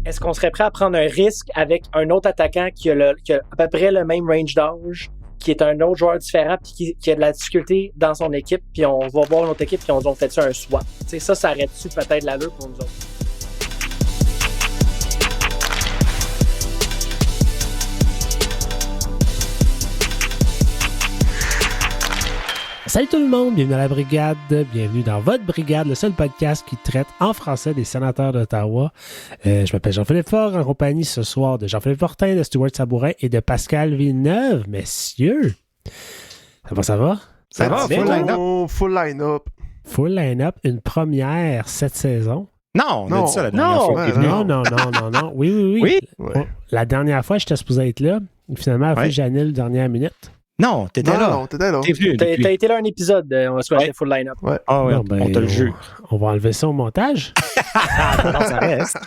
est-ce qu'on serait prêt à prendre un risque avec un autre attaquant qui a à peu près le même range d'âge, qui est un autre joueur différent, puis qui a de la difficulté dans son équipe, puis on va voir notre équipe, puis on fait ça un swap. Tu sais, ça arrête-tu peut-être l'allure pour nous autres? Salut tout le monde, bienvenue à la Brigade, bienvenue dans votre Brigade, le seul podcast qui traite en français des sénateurs d'Ottawa. Je m'appelle Jean-Philippe Faure, en compagnie ce soir de Jean-Philippe Fortin, de Stuart Sabourin et de Pascal Villeneuve. Messieurs, ça va? Ça va, full line-up. Full line-up, une première cette saison. Non, on a dit ça la dernière fois. Non. Oui. Oui? Ouais. La dernière fois, j'étais supposé être là. Finalement, après, j'ai annulé la dernière minute. Non, t'étais là. Non, t'étais là. T'es venu. T'as été là un épisode, on va se faire full line-up. Ouais. Ah ouais, Non, on te le jure. On va enlever ça au montage. Non, ça reste.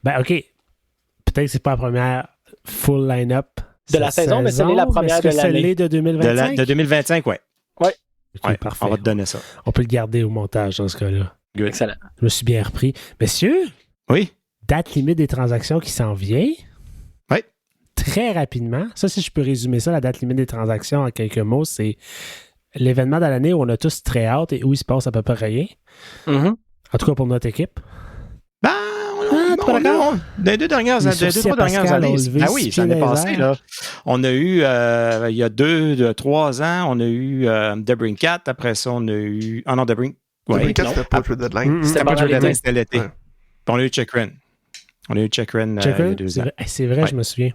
Ben, OK. Peut-être que c'est pas la première full line-up De la saison, mais c'est la première de l'année. C'est de 2025? De 2025, ouais. Ouais. Okay, Ouais, parfait. on va te donner ça. On peut le garder au montage dans ce cas-là. Good. Excellent. Je me suis bien repris. Messieurs, Oui? date limite des transactions qui s'en vient. Oui. Très rapidement. Ça, si je peux résumer ça, la date limite des transactions en quelques mots, c'est l'événement de l'année où on a tous très hâte et où il se passe à peu près rien. Mm-hmm. En tout cas pour notre équipe. Ben, pas d'accord. dans les deux, trois dernières années. Ah oui, j'en ai passé, là. On a eu, il y a 3 ans, on a eu DeBrincat. Après ça, on a eu... Ah non, DeBrincat. DeBrincat, c'était pas le trade deadline. C'était pas le pendant deadline, l'été. c'était l'été. Ouais. Puis on a eu Chekrin. Il y a 2 ans. C'est vrai, Ouais. je me souviens.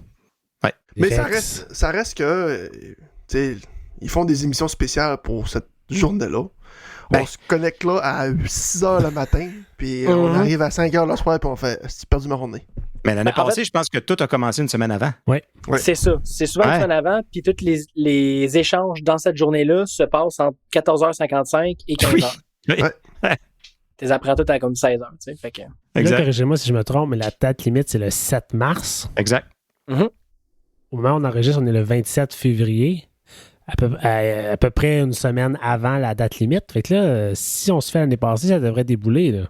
Ouais. Mais ça Rex. reste que, tu sais, ils font des émissions spéciales pour cette journée-là. Ben. On se connecte là à 6h le matin, puis on arrive à 5h le soir, puis on fait « J'ai perdu ma journée Mais l'année En passée, fait- je pense que tout a commencé une semaine avant. Ouais. C'est ça. C'est souvent une Ouais. semaine avant, puis tous les échanges dans cette journée-là se passent entre 14h55 et 15h. Oui. Ouais. T'es apprends tout à comme 16h, tu sais. Fait que... Là, Exact. corrigez-moi si je me trompe, mais la date limite, c'est le 7 mars. Exact. Au moment où on enregistre, on est le 27 février. À peu près une semaine avant la date limite. Fait que là, si on se fait l'année passée, ça devrait débouler, là.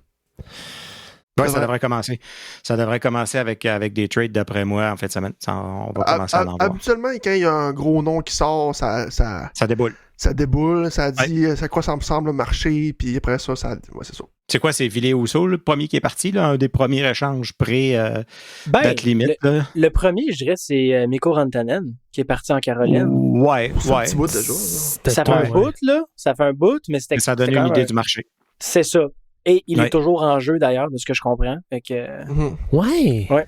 Oui, C'est ça vrai. devrait commencer. Ça devrait commencer avec des trades d'après moi en fait semaine. On va commencer à en voir. Habituellement, quand il y a un gros nom qui sort, ça Ça déboule. ça dit à quoi ça me semble marcher, puis après ça, ouais, c'est ça. C'est quoi, c'est Ville Housseau, le premier qui est parti, là, un des premiers échanges date limite. là. Le premier, je dirais, c'est Mikko Rantanen, qui est parti en Caroline. Ouais, C'est un ouais. petit bout déjà. là. C'était Ça fait pas, un bout, là. Ça fait un bout, mais c'était... Mais ça donne c'était une quand même idée un- du marché. C'est ça. Et il Ouais. est toujours en jeu, d'ailleurs, de ce que je comprends. Fait que... Mhm. Ouais. Ouais.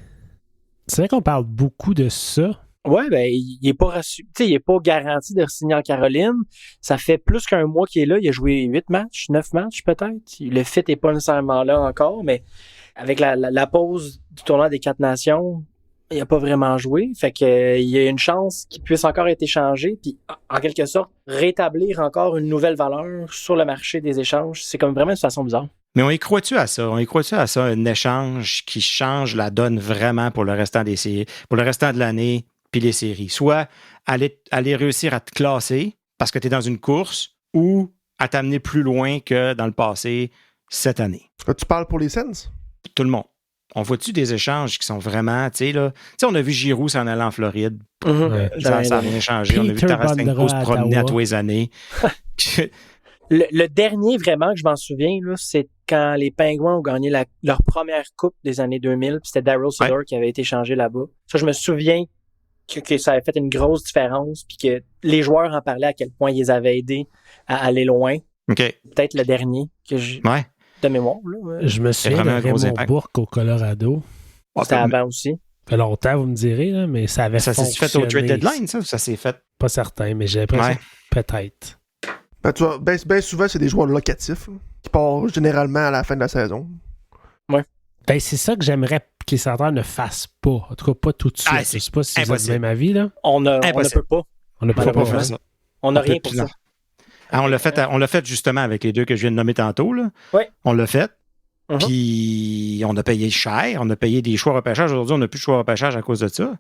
C'est vrai qu'on parle beaucoup de ça. Ouais, ben, il est pas reçu. Tu sais, il est pas garanti de signer en Caroline. Ça fait plus qu'un mois qu'il est là. Il a joué 8 matchs, 9 matchs peut-être. Le fit est pas nécessairement là encore, mais avec la pause du tournoi des 4 nations, il a pas vraiment joué. Fait que il y a une chance qu'il puisse encore être échangé, puis en quelque sorte rétablir encore une nouvelle valeur sur le marché des échanges. C'est comme vraiment une situation bizarre. Mais on y croit-tu à ça? Un échange qui change la donne vraiment pour le restant des séries, pour le restant de l'année, puis les séries. Soit aller réussir à te classer parce que tu es dans une course ou à t'amener plus loin que dans le passé cette année. Tu parles pour les Sens? Tout le monde. On voit-tu des échanges qui sont vraiment, tu sais, là. Tu sais, on a vu Giroud s'en aller en Floride. Ouais. Ça n'a rien changé. On a vu Peter Tarasenko Bondra se à promener à Ottawa. tous les années. Le dernier vraiment que je m'en souviens, là, c'est quand les Pingouins ont gagné leur première coupe des années 2000, puis c'était Darryl Sutter qui avait été échangé là-bas. Ça, je me souviens que ça avait fait une grosse différence, puis que les joueurs en parlaient à quel point ils les avaient aidés à aller loin. OK. Peut-être le dernier que j'ai Ouais. de mémoire. Là. Je me souviens de vraiment un gros Raymond impact. Bourque au Colorado. C'était avant aussi. Ça fait longtemps, vous me direz, là, mais ça avait Ça s'est fait au trade fonctionné. deadline, ça? Ça s'est fait. Pas certain, mais j'ai l'impression Ouais. que peut-être. Ben, tu vois, ben souvent, c'est des joueurs locatifs là, qui partent généralement à la fin de la saison. Ben, c'est ça que j'aimerais que les sénateurs ne fassent pas. En tout cas, pas tout de suite. Ah, Je sais pas si vous êtes impossible. du même avis, là. On ne Impossible. peut pas. On n'a On peut pas pas faire fait ça. On n'a On peut rien pour plus, ça. non. Ah, on l'a fait justement avec les deux que je viens de nommer tantôt. Là. Ouais. On l'a fait. Mhm. Puis on a payé cher. On a payé des choix repêchage. Aujourd'hui, on n'a plus de choix repêchage à cause de ça.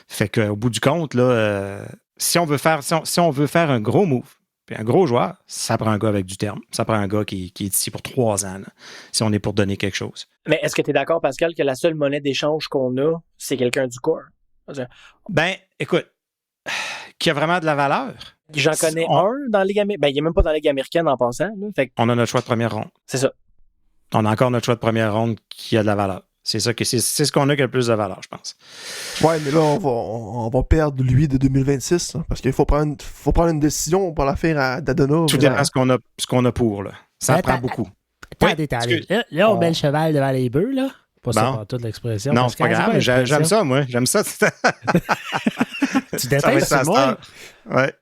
Fait qu'au bout du compte, là, si on veut faire un gros move, Puis un gros joueur, ça prend un gars avec du terme. Ça prend un gars qui est ici pour 3 ans, là, si on est pour donner quelque chose. Mais est-ce que tu es d'accord, Pascal, que la seule monnaie d'échange qu'on a, c'est quelqu'un du corps? Ben, écoute, qui a vraiment de la valeur. J'en connais un dans la Ligue américaine. Ben, il n'est même pas dans la Ligue américaine en passant. Là. Fait que On a notre choix de première ronde. c'est ça. On a encore notre choix de première ronde qui a de la valeur. C'est ça que c'est ce qu'on a qui a le plus de valeur, je pense. Ouais, mais là, on va perdre lui de 2026, hein, parce qu'il faut prendre une décision pour la faire à Dadonov. Tout dépend ce qu'on a pour, là. Ça prend beaucoup. Attendez. Là, on met le cheval devant les bœufs, là. Pas ça pour toute l'expression. Non, c'est pas grave, mais j'aime ça, moi. J'aime ça. Tu détestes ça, moi? Ouais.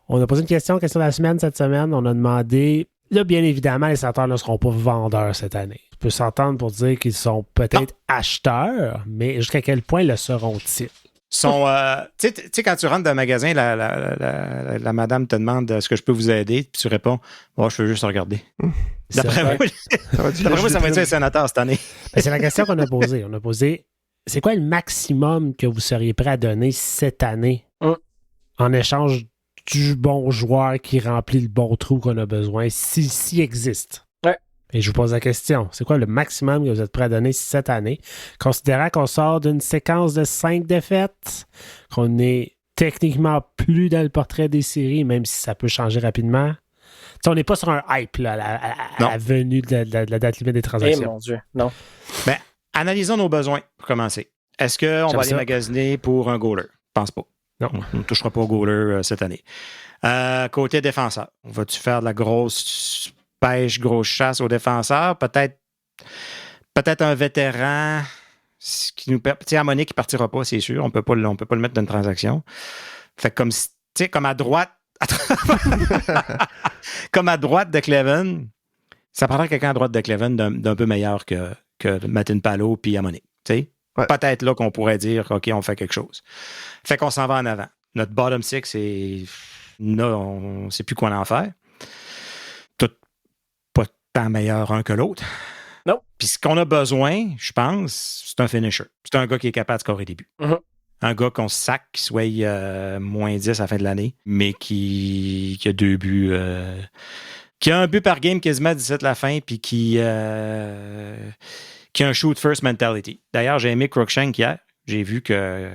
On a posé une question de la semaine cette semaine. On a demandé... Là, bien évidemment, les sénateurs ne seront pas vendeurs cette année. On peut s'entendre pour dire qu'ils sont peut-être acheteurs, mais jusqu'à quel point le seront-ils? Tu sais, quand tu rentres dans un magasin, la madame te demande est-ce que je peux vous aider, puis tu réponds je veux juste regarder. D'après moi, ça va être un sénateur cette année. Ben, c'est la question qu'on a posée. On a posé c'est quoi le maximum que vous seriez prêt à donner cette année en échange du bon joueur qui remplit le bon trou qu'on a besoin, s'il existe? Ouais. Et je vous pose la question, c'est quoi le maximum que vous êtes prêt à donner cette année, considérant qu'on sort d'une séquence de 5 défaites, qu'on est techniquement plus dans le portrait des séries, même si ça peut changer rapidement? T'sais, on n'est pas sur un hype là, à la venue de la date limite des transactions. Eh mon Dieu, non. Ben, analysons nos besoins pour commencer. Est-ce qu'on va aller magasiner pour un goaler? Je pense pas. Non. On ne touchera pas au goaler cette année. Côté défenseur, vas-tu faire de la grosse pêche, grosse chasse aux défenseurs? Peut-être un vétéran qui nous permet. Tu sais, Harmonic qui ne partira pas, c'est sûr. On ne peut pas le mettre dans une transaction. Fait que comme à droite, comme à droite de Cleven, ça prendrait quelqu'un à droite de Cleven d'un peu meilleur que Martin Palo puis Harmonic. Tu sais? Ouais. Peut-être là qu'on pourrait dire OK, on fait quelque chose. Fait qu'on s'en va en avant. Notre bottom six, on ne sait plus quoi en faire. Tout pas tant meilleur un que l'autre. Non. Puis ce qu'on a besoin, je pense, c'est un finisher. C'est un gars qui est capable de scorer des buts. Mm-hmm. Un gars qu'on sac, qui soit moins 10 à la fin de l'année, mais qui a 2 buts. Qui a un but par game quasiment d'ici la fin, puis qui a un shoot-first mentality. D'ailleurs, j'ai aimé Crookshank hier. J'ai vu que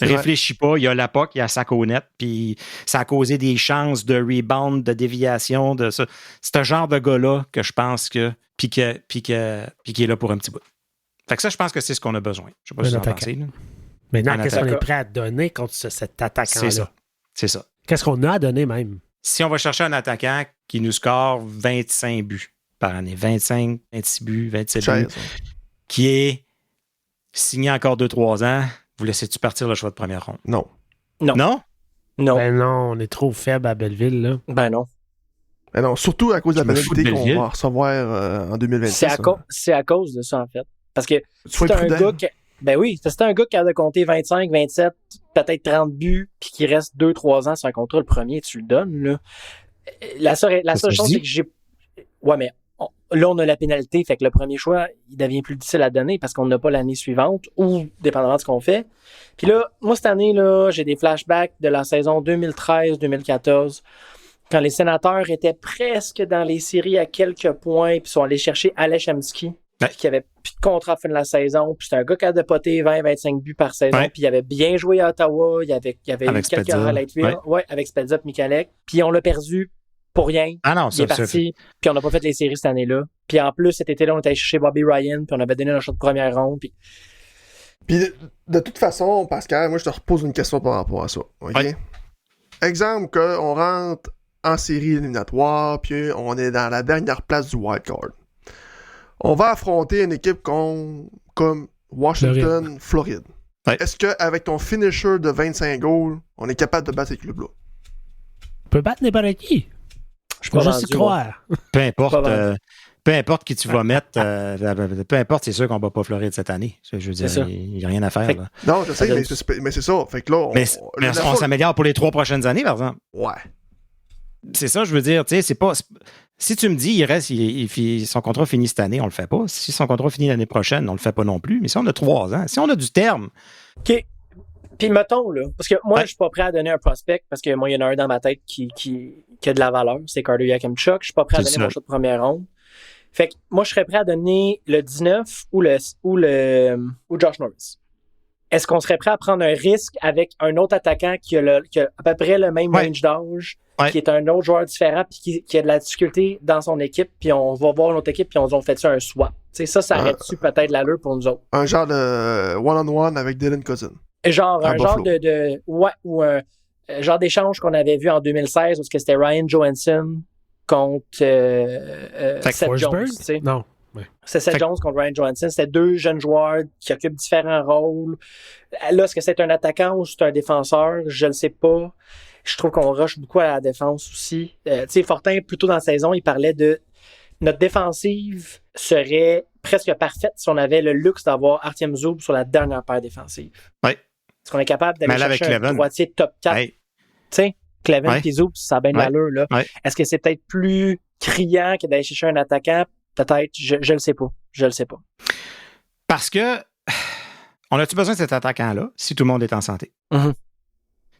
réfléchit pas, il y a la puck, il y a sa net, puis ça a causé des chances de rebound, de déviation, de ça. C'est un genre de gars-là que je pense que puis qui est là pour un petit bout. Fait que ça, je pense que c'est ce qu'on a besoin. Je sais pas si vous en pensez. Maintenant, qu'est-ce qu'on est prêt à donner contre cet attaquant-là? C'est ça. Qu'est-ce qu'on a à donner même? Si on va chercher un attaquant qui nous score 25 buts par année, 25, 26 buts, 27 buts, qui est signé encore 2-3 ans, vous laissez-tu partir le choix de première ronde? Non. Non? Ben non, on est trop faible à Belleville, là. Ben non. Ben non, surtout à cause de la pénalité qu'on va recevoir en 2026. C'est à cause de ça, en fait. Parce que c'est un gars qui... Ben oui, c'est un gars qui a de compter 25, 27, peut-être 30 buts, puis qui reste 2-3 ans sur un contrat, le premier, tu le donnes, là. La seule chose, c'est que j'ai... Ouais, mais là, on a la pénalité, fait que le premier choix, il devient plus difficile à donner parce qu'on n'a pas l'année suivante, ou dépendamment de ce qu'on fait. Puis là, moi, cette année, là, j'ai des flashbacks de la saison 2013-2014, quand les Sénateurs étaient presque dans les séries à quelques points, puis sont allés chercher Alex Hemsky, qui avait plus de contrat à la fin de la saison, puis c'était un gars qui a dépoté 20-25 buts par saison, puis il avait bien joué à Ottawa, il y avait eu quelques highlights avec Spezza et Michalek, puis on l'a perdu pour rien. Ah non, il est parti, puis on n'a pas fait les séries cette année-là. Puis en plus, cet été-là, on était allé chercher Bobby Ryan, puis on avait donné notre choix de première ronde. Puis de toute façon, Pascal, moi, je te repose une question par rapport à ça. OK? Ouais. Exemple qu'on rentre en série éliminatoire, puis on est dans la dernière place du wildcard. On va affronter une équipe comme Washington, Floride. Ouais. Est-ce qu'avec ton finisher de 25 goals, on est capable de battre ces clubs-là? On peut battre n'importe qui. Je peux juste y croire. Peu importe qui tu vas mettre, peu importe, c'est sûr qu'on ne bat pas Floride cette année. Je veux dire, il n'y a rien à faire. Là. Non, je sais, mais c'est ça. Fait que là, on s'améliore pour les 3 prochaines années, par exemple. Ouais. C'est ça, je veux dire, tu sais, c'est pas... Si tu me dis, son contrat finit cette année, on le fait pas. Si son contrat finit l'année prochaine, on le fait pas non plus. Mais si on a 3 ans, si on a du terme... OK. Puis mettons, là, parce que moi, je suis pas prêt à donner un prospect, parce que moi, il y en a un dans ma tête qui a de la valeur, c'est Carter Yakimchuk. Je suis pas prêt à donner mon choix de première ronde. Fait que moi, je serais prêt à donner le 19 ou Josh Norris. Est-ce qu'on serait prêt à prendre un risque avec un autre attaquant qui a à peu près le même range d'âge, qui est un autre joueur différent, puis qui a de la difficulté dans son équipe, puis on va voir notre équipe, puis on fait ça un swap. Tu sais, ça aurait-tu peut-être l'allure pour nous autres? Un genre de one-on-one avec Dylan Cousin. Genre, un genre ou un genre d'échange qu'on avait vu en 2016, où c'était Ryan Johansson contre Seth Jones. Tu sais. Non. Ouais. C'est Seth Jones contre Ryan Johansson. C'était deux jeunes joueurs qui occupent différents rôles. Là, est-ce que c'est un attaquant ou c'est un défenseur? Je ne sais pas. Je trouve qu'on rush beaucoup à la défense aussi. Tu sais, Fortin, plus tôt dans la saison, il parlait de notre défensive serait presque parfaite si on avait le luxe d'avoir Artem Zub sur la dernière paire défensive. Oui. Est-ce qu'on est capable d'aller chercher un droitier top 4? Tu sais, Cleven et Zub, ça a bien de l'allure, là. Est-ce que c'est peut-être plus criant que d'aller chercher un attaquant? Peut-être, je le sais pas. Je le sais pas. Parce que on a-tu besoin de cet attaquant-là si tout le monde est en santé? Mm-hmm.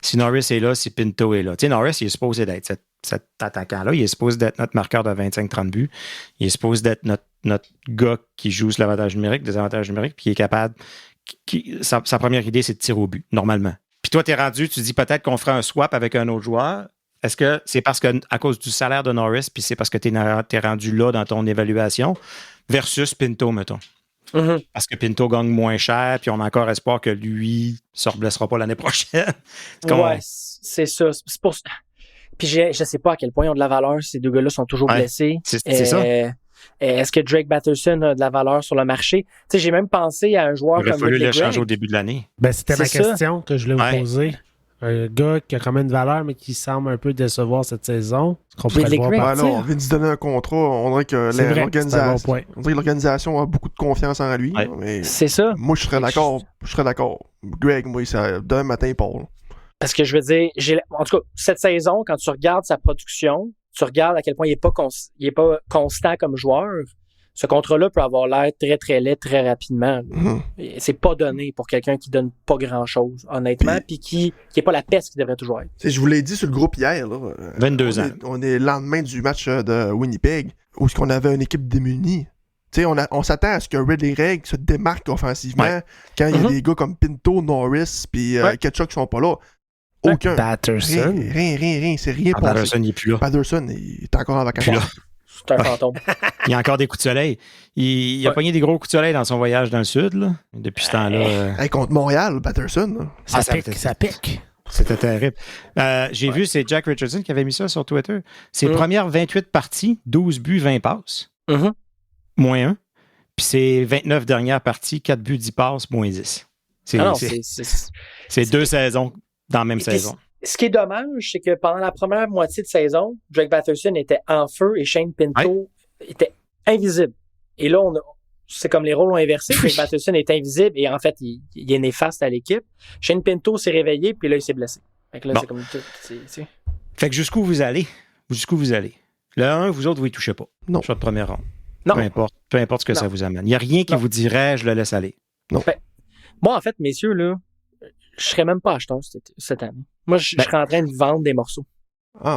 Si Norris est là, si Pinto est là. Tu sais, Norris, il est supposé d'être cet attaquant-là. Il est supposé d'être notre marqueur de 25-30 buts. Il est supposé d'être notre gars qui joue sur l'avantage numérique, des avantages numériques, puis qui est capable. Sa première idée, c'est de tirer au but, normalement. Puis toi, t'es rendu, tu dis peut-être qu'on ferait un swap avec un autre joueur. Est-ce que c'est parce que à cause du salaire de Norris, puis c'est parce que t'es rendu là dans ton évaluation, versus Pinto, mettons? Mm-hmm. Parce que Pinto gagne moins cher, puis on a encore espoir que lui ne se reblessera pas l'année prochaine. C'est ça. C'est pour... Puis je sais pas à quel point ils ont de la valeur. Ces deux gars-là sont toujours blessés. C'est ça. Est-ce que Drake Batherson a de la valeur sur le marché? Tu sais, j'ai même pensé à un joueur comme Ridley Gregg. Il aurait fallu l'échanger au début de l'année. Ben, c'était ma question que je voulais vous poser. Un gars qui a quand même de valeur, mais qui semble un peu décevoir cette saison. Est-ce qu'on pourrait le voir partir? On vient de se donner un contrat. On dirait que l'organisation a beaucoup de confiance en lui. Mais c'est ça. Moi, je serais d'accord. Greg, moi, ça d'un matin, il part. Parce que je veux dire, en tout cas, cette saison, quand tu regardes sa production, tu regardes à quel point il est pas constant comme joueur. Ce contrat-là peut avoir l'air très, très laid très rapidement. Mm-hmm. C'est pas donné pour quelqu'un qui donne pas grand-chose, honnêtement, puis qui est pas la peste qu'il devrait toujours être. Je vous l'ai dit sur le groupe hier. Là, 22 ans. On est le lendemain du match de Winnipeg, où on avait une équipe démunie. On s'attend à ce que Ridley Gregg se démarque offensivement quand il y a des gars comme Pinto, Norris, puis Ketchuk qui sont pas là. Aucun. Patterson. Rien. C'est rien passé. Patterson, il est plus là. Patterson, il est encore en vacances. C'est un fantôme. Il y a encore des coups de soleil. Il a pogné des gros coups de soleil dans son voyage dans le sud, là, depuis ce temps-là. Contre Montréal, Patterson. Ça pique. C'était terrible. J'ai vu, c'est Jack Richardson qui avait mis ça sur Twitter. Ses premières 28 parties, 12 buts, 20 passes. Mm-hmm. Moins 1. Puis ses 29 dernières parties, 4 buts, 10 passes, moins 10. C'est 2 saisons dans la même saison. Ce qui est dommage, c'est que pendant la première moitié de saison, Drake Batherson était en feu et Shane Pinto était invisible. Et là, c'est comme les rôles ont inversé. Drake Batherson est invisible et en fait, il est néfaste à l'équipe. Shane Pinto s'est réveillé puis là, il s'est blessé. Fait que là, c'est comme tout. Fait que jusqu'où vous allez? Le 1, vous autres, vous y touchez pas. Non. Choix de première ronde. Non. Peu importe ce que ça vous amène. Il n'y a rien qui vous dirait, je le laisse aller. Non. Moi, en fait, messieurs, là, je serais même pas acheteur cette année. Moi, je serais en train de vendre des morceaux.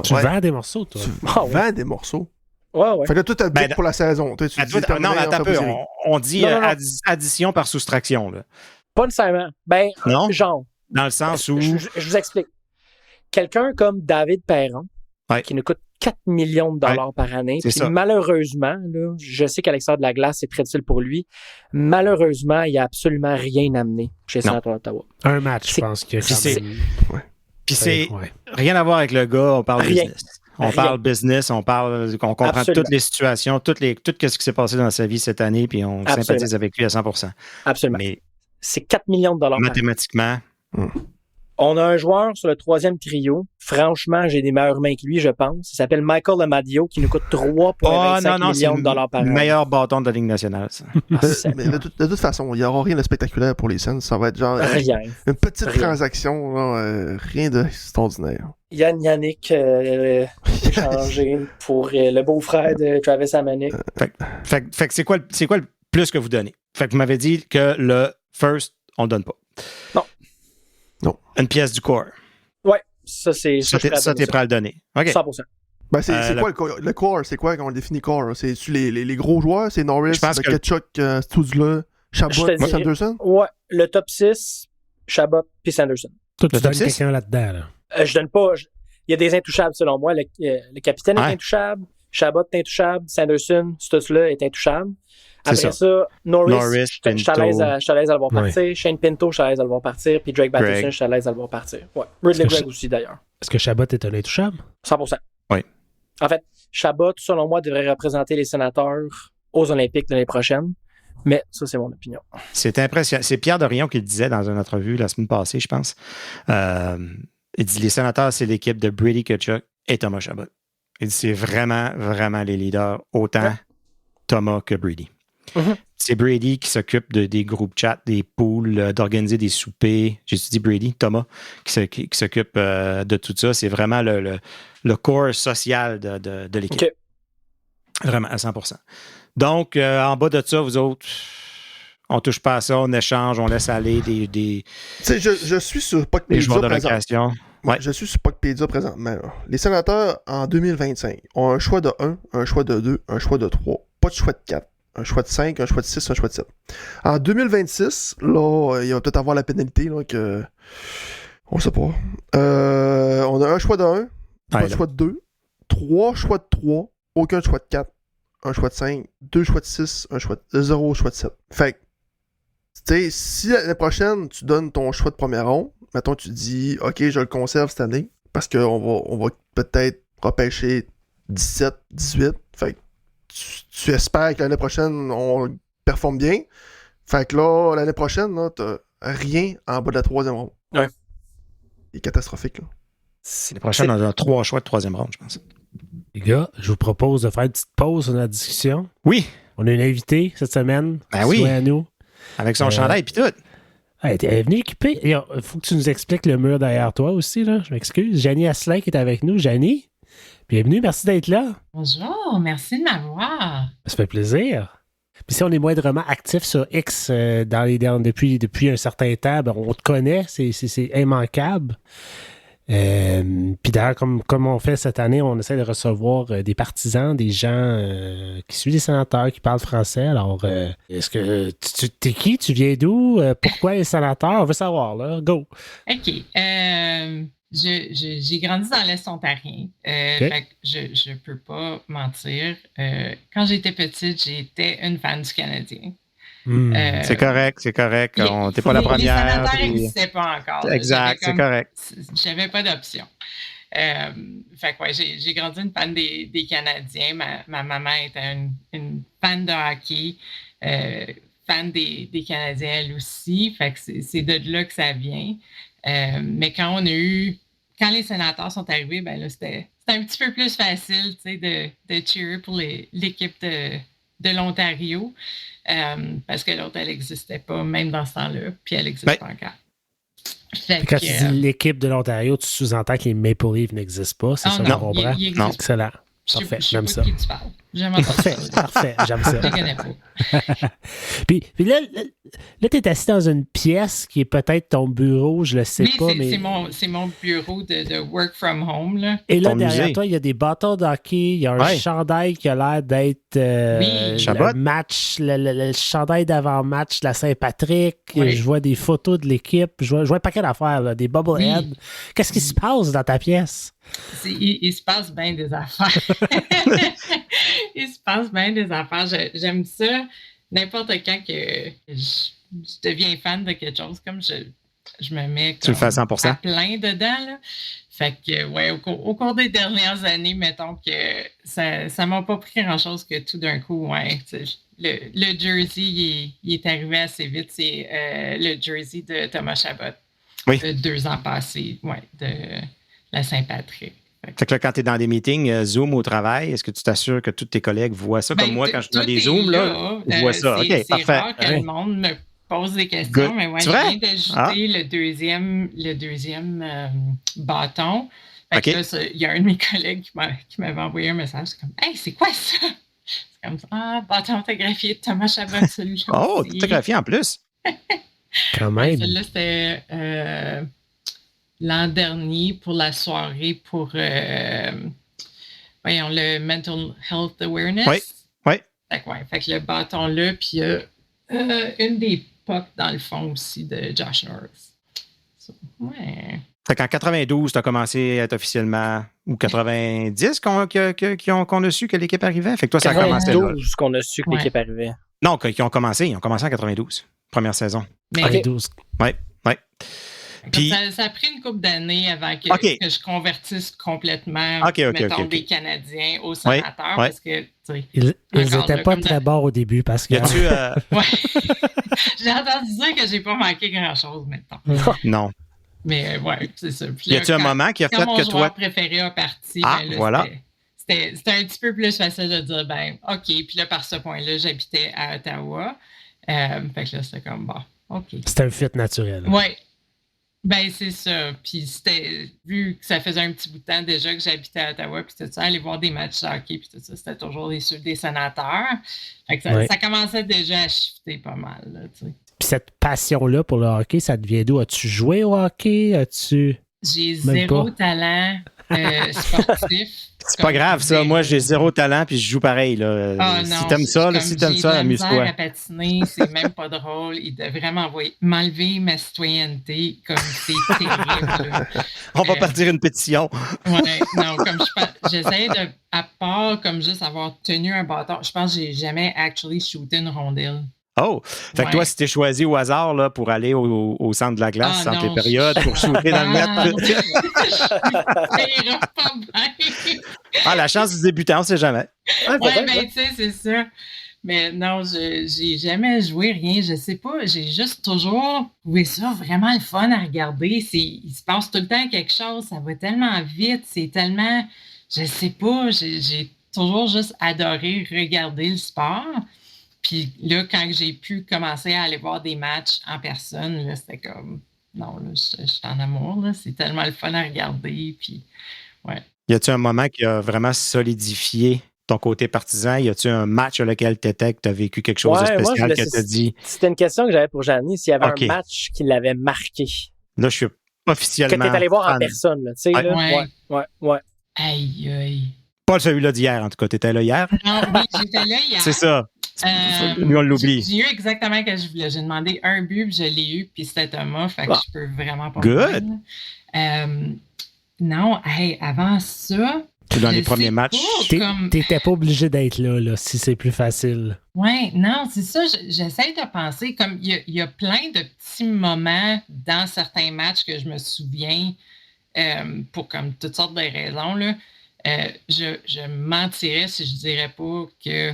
Tu vends des morceaux, toi? Tu vends des morceaux? Ouais. Fait que tout a dit pour la saison. Non, mais attends un peu. On dit addition par soustraction. Là. Pas nécessairement. Non? Genre. Dans le sens où... Je vous explique. Quelqu'un comme David Perron, qui nous coûte 4 millions de dollars par année. Puis malheureusement, là, je sais qu'à l'extérieur de la glace, c'est très difficile pour lui. Malheureusement, il n'y a absolument rien amené chez Sénateur d'Ottawa. Un match, je pense que Puis c'est rien à voir avec le gars, on parle business. On parle business, on comprend toutes les situations, tout ce qui s'est passé dans sa vie cette année, puis on sympathise avec lui à 100%. Absolument. Mais c'est 4 millions de dollars. Mathématiquement... On a un joueur sur le 3e trio. Franchement, j'ai des meilleures mains que lui, je pense. Il s'appelle Michael Amadio, qui nous coûte 3,25 millions de dollars par an. C'est le meilleur bâton de la Ligue nationale, ça. Mais de toute façon, il n'y aura rien de spectaculaire pour les Sens. Ça va être genre une petite transaction, rien d'extraordinaire. Yannick échangé pour le beau-frère de Travis Hamonic. Fait que c'est quoi le plus que vous donnez? Fait que vous m'avez dit que le first, on le donne pas. Non. Une pièce du core. Ouais, ça, c'est... Ça, t'es prêt à le donner. OK. 100%. Ben, c'est quoi le core? C'est quoi quand on définit core? Là? C'est-tu les gros joueurs? C'est Norris, Ketchuk, Stuzla, Chabot, Sanderson? Ouais, le top 6, Chabot puis Sanderson. Toi, tu donnes quelqu'un là-dedans. Là. Je donne pas... Il y a des intouchables, selon moi. Le capitaine est intouchable, Chabot est intouchable, Sanderson, Stuzla est intouchable. Après ça, Norris je suis à l'aise à le voir partir. Ouais. Shane Pinto, je suis à l'aise à le voir partir. Puis Drake Batterson, je suis à l'aise à le voir partir. Ouais. Ridley Gregg aussi, d'ailleurs. Est-ce que Chabot est un intouchable? 100%. Oui. En fait, Chabot, selon moi, devrait représenter les Sénateurs aux Olympiques l'année prochaine. Mais ça, c'est mon opinion. C'est impressionnant. C'est Pierre Dorion qui le disait dans une entrevue la semaine passée, je pense. Il dit les Sénateurs, c'est l'équipe de Brady Tkachuk et Thomas Chabot. Il dit c'est vraiment, vraiment les leaders, autant Thomas que Brady. Mm-hmm. C'est Brady qui s'occupe des groupes chat, des pools, d'organiser des soupers. J'ai dit Brady, Thomas, qui s'occupe de tout ça. C'est vraiment le core social de l'équipe. Okay. Vraiment, à 100%. Donc, en bas de ça, vous autres, on touche pas à ça, on échange, on laisse aller des tu sais, je suis sur Puckpedia. Les joueurs de location. Ouais. Je suis sur Puckpedia présentement. Là. Les Sénateurs, en 2025, ont un choix de 1, un choix de 2, un choix de 3. Pas de choix de 4. Un choix de 5, un choix de 6, un choix de 7. En 2026, là, il va peut-être avoir la pénalité, là, que... On sait pas. On a un choix de 1, pas de choix de 2, 3 choix de 3, aucun choix de 4, un choix de 5, 2 choix de 6, un choix de 0 choix de 7. Fait que, tu sais, si l'année prochaine, tu donnes ton choix de première ronde, mettons, tu dis, OK, je le conserve cette année, parce qu'on va peut-être repêcher 17, 18, fait que tu espères que l'année prochaine, on performe bien. Fait que là, l'année prochaine, là, t'as rien en bas de la troisième ronde. Ouais. C'est catastrophique, là. L'année prochaine, on a 3 choix de troisième ronde, je pense. Les gars, je vous propose de faire une petite pause dans la discussion. Oui. On a une invitée cette semaine. Ben oui. À nous. Avec son chandail et tout. Elle est venue équipée. Il faut que tu nous expliques le mur derrière toi aussi, là. Je m'excuse. Janie Asselin qui est avec nous. Janie, bienvenue. Merci d'être là. Bonjour. Merci de m'avoir. Ça fait plaisir. Puis si on est moindrement actif sur X depuis un certain temps, ben on te connaît. C'est immanquable. Puis d'ailleurs, comme on fait cette année, on essaie de recevoir des partisans, des gens qui suivent les Sénateurs, qui parlent français. Alors, est-ce que t'es qui? Tu viens d'où? Pourquoi les Sénateurs? On veut savoir, là. Go! OK. J'ai grandi dans l'Est ontarien. Fait que je peux pas mentir. Quand j'étais petite, j'étais une fan du Canadien. C'est correct. T'es pas la première. Les Sénateurs n'existaient pas encore. Exact, c'est correct. J'avais pas d'option. Fait que ouais, j'ai grandi une fan des Canadiens. Ma maman était une fan de hockey, fan des Canadiens elle aussi. Fait que c'est de là que ça vient. Mais quand les Sénateurs sont arrivés, ben là, c'était un petit peu plus facile, tu sais, de cheerer pour l'équipe de l'Ontario. Parce que l'autre, elle n'existait pas, même dans ce temps-là, puis elle n'existe pas encore. Quand tu dis l'équipe de l'Ontario, tu sous-entends que les Maple Leafs n'existent pas, c'est ça qu'on comprend? Non, excellent. Parfait, j'aime ça. Parfait, j'aime ça. Je ne connais pas. puis là, tu es assis dans une pièce qui est peut-être ton bureau, je le sais pas. Mais c'est mon bureau de work from home. Là. Et là, derrière toi, il y a des bâtons de hockey, il y a un chandail qui a l'air d'être le match, le chandail d'avant-match de la Saint-Patrick. Oui. Je vois des photos de l'équipe, je vois un paquet d'affaires, là, des bobbleheads. Oui. Qu'est-ce qui se passe dans ta pièce? Il se passe bien des affaires. Il se passe bien des affaires. J'aime ça. N'importe quand que je deviens fan de quelque chose, comme je me mets tu le fais à 100%. À plein dedans. Là. Fait que, ouais, au cours des dernières années, mettons que ça m'a pas pris grand-chose que tout d'un coup, ouais, le jersey, il est arrivé assez vite. C'est le jersey de Thomas Chabot. Oui. 2 ans passés, ouais, de la Saint-Patrick. Fait que là, quand tu es dans des meetings Zoom au travail, est-ce que tu t'assures que tous tes collègues voient ça? Comme moi, quand je suis dans des Zooms, là, je vois ça. OK, parfait. C'est rare que le monde me pose des questions, mais ouais, je viens d'ajouter le deuxième bâton. Fait que là, il y a un de mes collègues qui m'avait envoyé un message. C'est comme, « Hey, c'est quoi ça? » C'est comme, « Ah, bâton autographié de Thomas Chabot, celui-là. » Oh, autographié en plus? Quand même. Celle-là, c'était l'an dernier pour la soirée pour voyons, le Mental Health Awareness. Oui. Fait que le bâton-là, puis une des pucks dans le fond aussi de Josh Norris. So, ouais. Fait qu'en 92, tu as commencé à être officiellement, ou 90 qu'on a su que l'équipe arrivait. Fait que toi, ça a commencé là. 92 qu'on a su que l'équipe arrivait. Non, ils ont commencé en 92, première saison. Mais 92. Ouais. Puis, ça a pris une couple d'années avant que je convertisse complètement des Canadiens aux sénateurs parce que tu sais, ils n'étaient pas très bons au début parce que. J'ai entendu dire que j'ai pas manqué grand-chose maintenant. Non. Mais ouais, c'est ça. Puis y a-tu un moment qui a fait que toi... mon joueur préféré a parti, voilà. C'était un petit peu plus facile de dire, OK. Puis là, par ce point-là, j'habitais à Ottawa. Fait que là, c'était comme, OK. C'était un fit naturel. Oui. Ben, c'est ça. Puis vu que ça faisait un petit bout de temps déjà que j'habitais à Ottawa, puis tout ça, aller voir des matchs de hockey, puis tout ça, c'était toujours des sénateurs. Fait que ça commençait déjà à shifter pas mal, là, tu sais. Puis cette passion-là pour le hockey, ça devient d'où? As-tu joué au hockey? J'ai zéro talent sportif. C'est pas grave, ça. Moi, j'ai zéro talent puis je joue pareil. Là. Si t'aimes ça, amuse-toi. À patiner, c'est même pas drôle. Il devrait m'enlever ma citoyenneté comme c'est terrible. Là. On va partir une pétition. Ouais, non, comme j'essaie de, à part comme juste avoir tenu un bâton, je pense que j'ai jamais actually shooté une rondelle. Oh! Fait que toi, si t'es choisi au hasard là, pour aller au centre de la glace entre les périodes pour shooter dans le net. La chance du débutant, on sait jamais. Tu sais, c'est ça. Mais non, j'ai jamais joué rien. Je sais pas. J'ai juste toujours trouvé ça vraiment le fun à regarder. Il se passe tout le temps quelque chose. Ça va tellement vite. C'est tellement... Je sais pas. J'ai toujours juste adoré regarder le sport. Puis là, quand j'ai pu commencer à aller voir des matchs en personne, là, c'était comme... Non, là, je suis en amour, là. C'est tellement le fun à regarder, puis... Ouais. Y a-tu un moment qui a vraiment solidifié ton côté partisan? Y a-tu un match à lequel tu étais, que tu as vécu quelque chose de spécial que tu as dit? C'était une question que j'avais pour Jeannie, s'il y avait un match qui l'avait marqué. Là, je suis officiellement... Que tu es allé voir en personne, là, tu sais. Ouais. Aïe. Pas celui-là d'hier, en tout cas. Tu étais là hier? Non, oui, j'étais là hier. C'est ça. Lui, on l'oublie. J'ai eu exactement ce que je voulais. J'ai demandé un but, puis je l'ai eu, puis c'était Thomas, fait que je peux vraiment pas... Good! Non, avant ça... Dans les premiers matchs. T'étais pas obligé d'être là, si c'est plus facile. Oui, non, c'est ça. J'essaie de penser, comme il y a plein de petits moments dans certains matchs que je me souviens pour comme toutes sortes de raisons, là. Je mentirais si je dirais pas que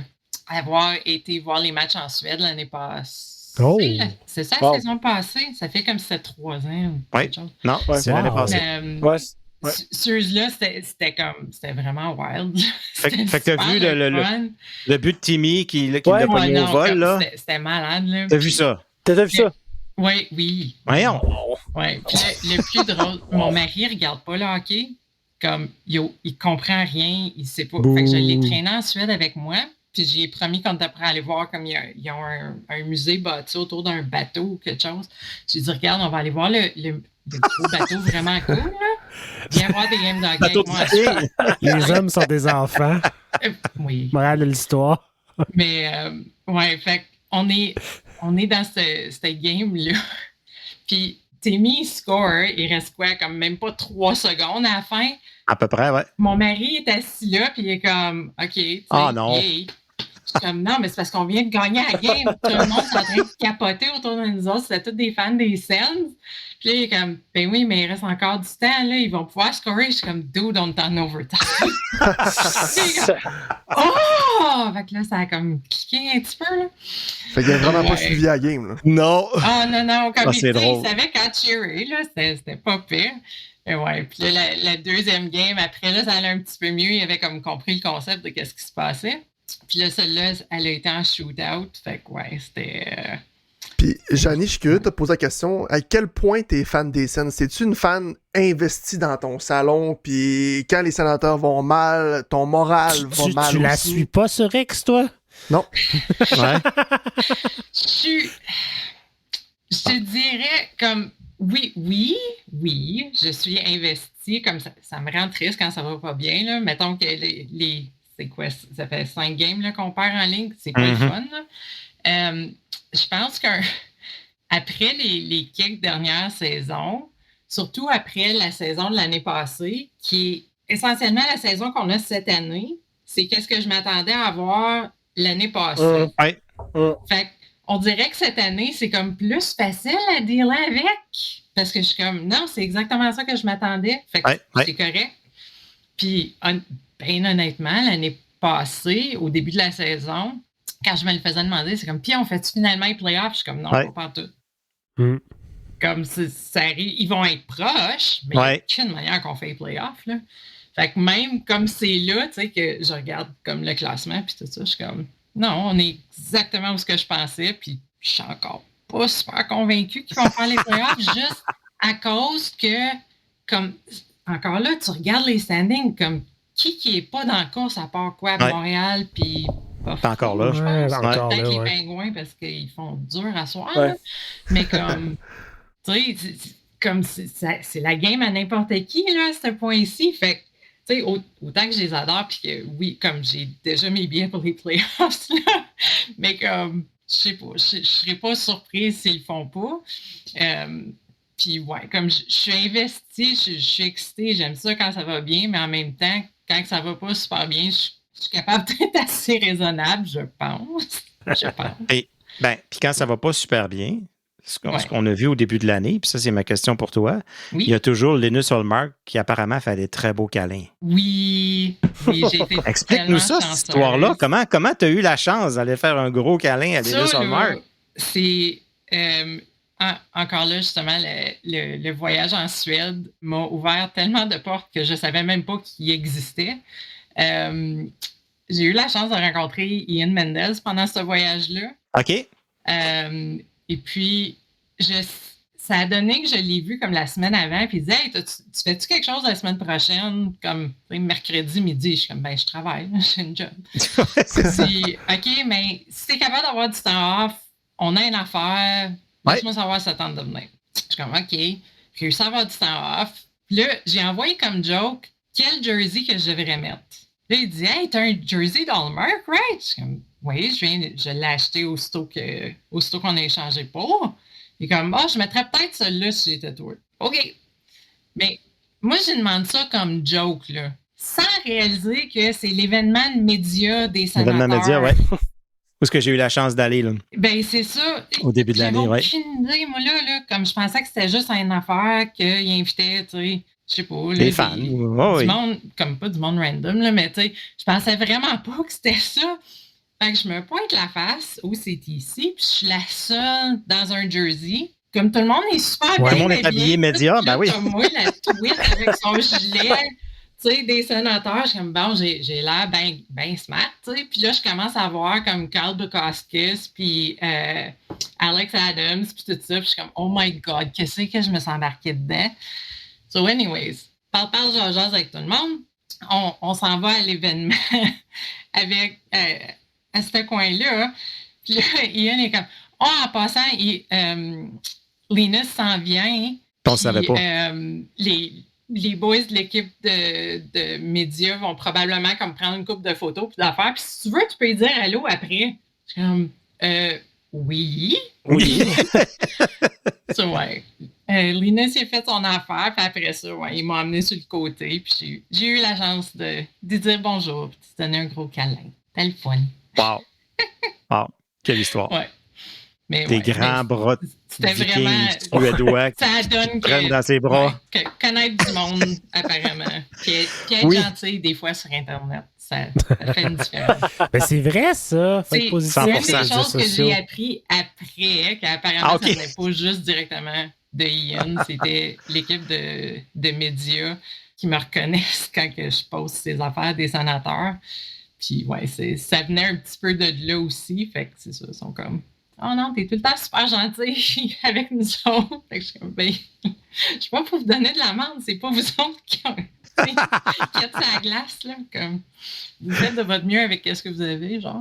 avoir été voir les matchs en Suède l'année passée. Oh. C'est ça la saison passée? Ça fait comme si c'était 3 ans. Oui. Non, c'est l'année passée. Ceux-là, c'était vraiment wild. Fait que t'as vu le but de Timmy qui l'a pogné au vol, là? C'était malade, là. T'as vu ça? T'as vu ça? Oui. Voyons. Ouais. Puis le plus drôle, mon mari regarde pas le hockey. Comme, il comprend rien, il sait pas. Fait que je l'ai traîné en Suède avec moi. Puis j'ai promis qu'on était prêt à aller voir comme ils ont un musée bâti autour d'un bateau ou quelque chose. J'ai dit, regarde, on va aller voir le gros bateau vraiment cool, là. Viens voir des games de hockey avec moi. Les hommes sont des enfants. Oui. Morale de l'histoire. Mais, fait on est dans cette game-là. Puis Timmy score, il reste quoi, comme même pas 3 secondes à la fin. À peu près, ouais. Mon mari est assis là, puis il est comme, OK. Non. Je suis comme, non, mais c'est parce qu'on vient de gagner la game. Tout le monde est en train de capoter autour de nous autres. C'était tous des fans des Sens. Puis là, il est comme, ben oui, mais il reste encore du temps, là. Ils vont pouvoir scorer. Je suis comme, dude, on est en overtime. Oh! Fait que là, ça a comme cliqué un petit peu, là. Fait qu'il a vraiment pas suivi la game, là. Non. Non. Comme il drôle. savait quand cheerer, là. C'était pas pire. Et ouais. Puis là, la deuxième game, après, là, ça allait un petit peu mieux. Il avait comme compris le concept de qu'est-ce qui se passait. Puis là, celle-là, elle a été en shootout. Fait que, ouais, c'était... Puis, Jeannie, je suis curieux de te poser la question. À quel point t'es fan des Sens? Es-tu une fan investie dans ton salon? Puis, quand les sénateurs vont mal, ton moral va mal aussi? Tu la suis pas sur X, toi? Non. Ouais. Je te dirais, comme... Oui, je suis investie, comme ça me rend triste quand ça va pas bien, là. Mettons que c'est quoi, ça fait 5 games là, qu'on perd en ligne, c'est pas le fun, là. Je pense qu'après les quelques dernières saisons, surtout après la saison de l'année passée, qui est essentiellement la saison qu'on a cette année, c'est qu'est-ce que je m'attendais à avoir l'année passée. Fait on dirait que cette année, c'est comme plus facile à dealer avec. Parce que je suis comme, non, c'est exactement ça que je m'attendais. Fait que c'est correct. Puis, bien honnêtement, l'année passée, au début de la saison, quand je me le faisais demander, c'est comme, puis on fait-tu finalement les playoffs? Je suis comme, non, pas tout. Comme ça arrive, ils vont être proches, mais il n'y a aucune manière qu'on fait les playoffs, là. Fait que même comme c'est là, tu sais, que je regarde comme le classement, puis tout ça, je suis comme, non, on est exactement où ce que je pensais, puis je suis encore pas super convaincu qu'ils vont faire les playoffs, juste à cause que, comme, encore là, tu regardes les standings, comme, qui est pas dans la course à part quoi, Montréal, puis pas encore là, je pense. Peut-être les Pingouins, parce qu'ils font dur à soir, là. Mais comme, tu sais, comme c'est la game à n'importe qui, là, à ce point-ci, fait que, tu sais, autant que je les adore, puis que oui, comme j'ai déjà mes billets pour les playoffs, là, mais comme, je sais pas, je serais pas surprise s'ils le font pas. Puis ouais, comme je suis investie, je suis excitée, j'aime ça quand ça va bien, mais en même temps, quand ça va pas super bien, je suis capable d'être assez raisonnable, je pense. Et, puis quand ça va pas super bien, ce qu'on a vu au début de l'année, puis ça, c'est ma question pour toi. Il y a toujours Linus Ullmark qui apparemment fait des très beaux câlins. Oui, j'ai été Explique-nous ça, cette histoire-là. Comment tu as eu la chance d'aller faire un gros câlin à Linus Ullmark? C'est... encore là, justement, le voyage en Suède m'a ouvert tellement de portes que je ne savais même pas qu'il existait. J'ai eu la chance de rencontrer Ian Mendes pendant ce voyage-là. OK. Et puis, ça a donné que je l'ai vu comme la semaine avant, puis il disait, hey, tu fais-tu quelque chose la semaine prochaine, comme mercredi midi? Je suis comme, je travaille, j'ai une job. Puis, OK, mais si tu es capable d'avoir du temps off, on a une affaire, laisse-moi savoir si ça tente de venir. Je suis comme, OK, j'ai réussi à avoir du temps off. Puis là, j'ai envoyé comme joke quel jersey que je devrais mettre. Là, il dit, hey, t'as un jersey d'Ullmark, right? Je suis comme, oui, je l'ai acheté aussitôt qu'on a échangé pour. Il est comme, je mettrais peut-être celui-là si j'étais toi. OK. Mais moi, je demande ça comme joke, là. Sans réaliser que c'est l'événement de médias des sénateurs. L'événement média, oui. Où est-ce que j'ai eu la chance d'aller, là? Ben, c'est ça. Au début de l'année, oui. J'avais aucune idée, moi, là, comme je pensais que c'était juste une affaire qu'il invitait, tu sais, je sais pas. Les fans. Du monde, comme pas du monde random, là, mais tu sais, je pensais vraiment pas que c'était ça. Fait que je me pointe la face où c'est ici, puis je suis la seule dans un jersey. Comme tout le monde est super bien. Tout le monde est habillé média, ben oui. Comme moi, la tweet avec son gilet, tu sais, des sénateurs, je suis comme, j'ai l'air bien smart, tu sais. Puis là, je commence à voir comme Carl Bukauskas, puis Alex Adams, puis tout ça. Puis je suis comme, oh my God, qu'est-ce que je me suis embarquée dedans? So anyways, parle jase avec tout le monde. On s'en va à l'événement avec... à ce coin-là. Puis là, Ian est comme, en passant, Linus s'en vient. On ne savait pas. Les boys de l'équipe de médias vont probablement comme prendre une couple de photos puis d'affaires. Puis si tu veux, tu peux lui dire allô après. Je suis comme, oui. So, ouais. Linus il a fait son affaire, puis après ça, il m'a amené sur le côté. Puis j'ai eu la chance de dire bonjour, puis de donner un gros câlin. C'était le fun. Wow. Quelle histoire. Ouais. Mais des grands bras c'était vraiment suédois ça donne prennent dans ses bras. Connaître du monde, apparemment. Puis être gentil, des fois, sur Internet. Ça fait une différence. Ben c'est vrai, ça. C'est une des choses que j'ai appris après, qu'apparemment, ça venait pas juste directement de Ian. C'était l'équipe de médias qui me reconnaissent quand que je poste ces affaires des sénateurs. Puis, ça venait un petit peu de là aussi. Fait que c'est ça, ils sont comme, oh non, t'es tout le temps super gentil avec nous autres. Fait que je suis comme, je suis pas pour vous donner de l'amende, c'est pas vous autres qui ont. Qui est à la glace, là, comme vous faites de votre mieux avec ce que vous avez, genre.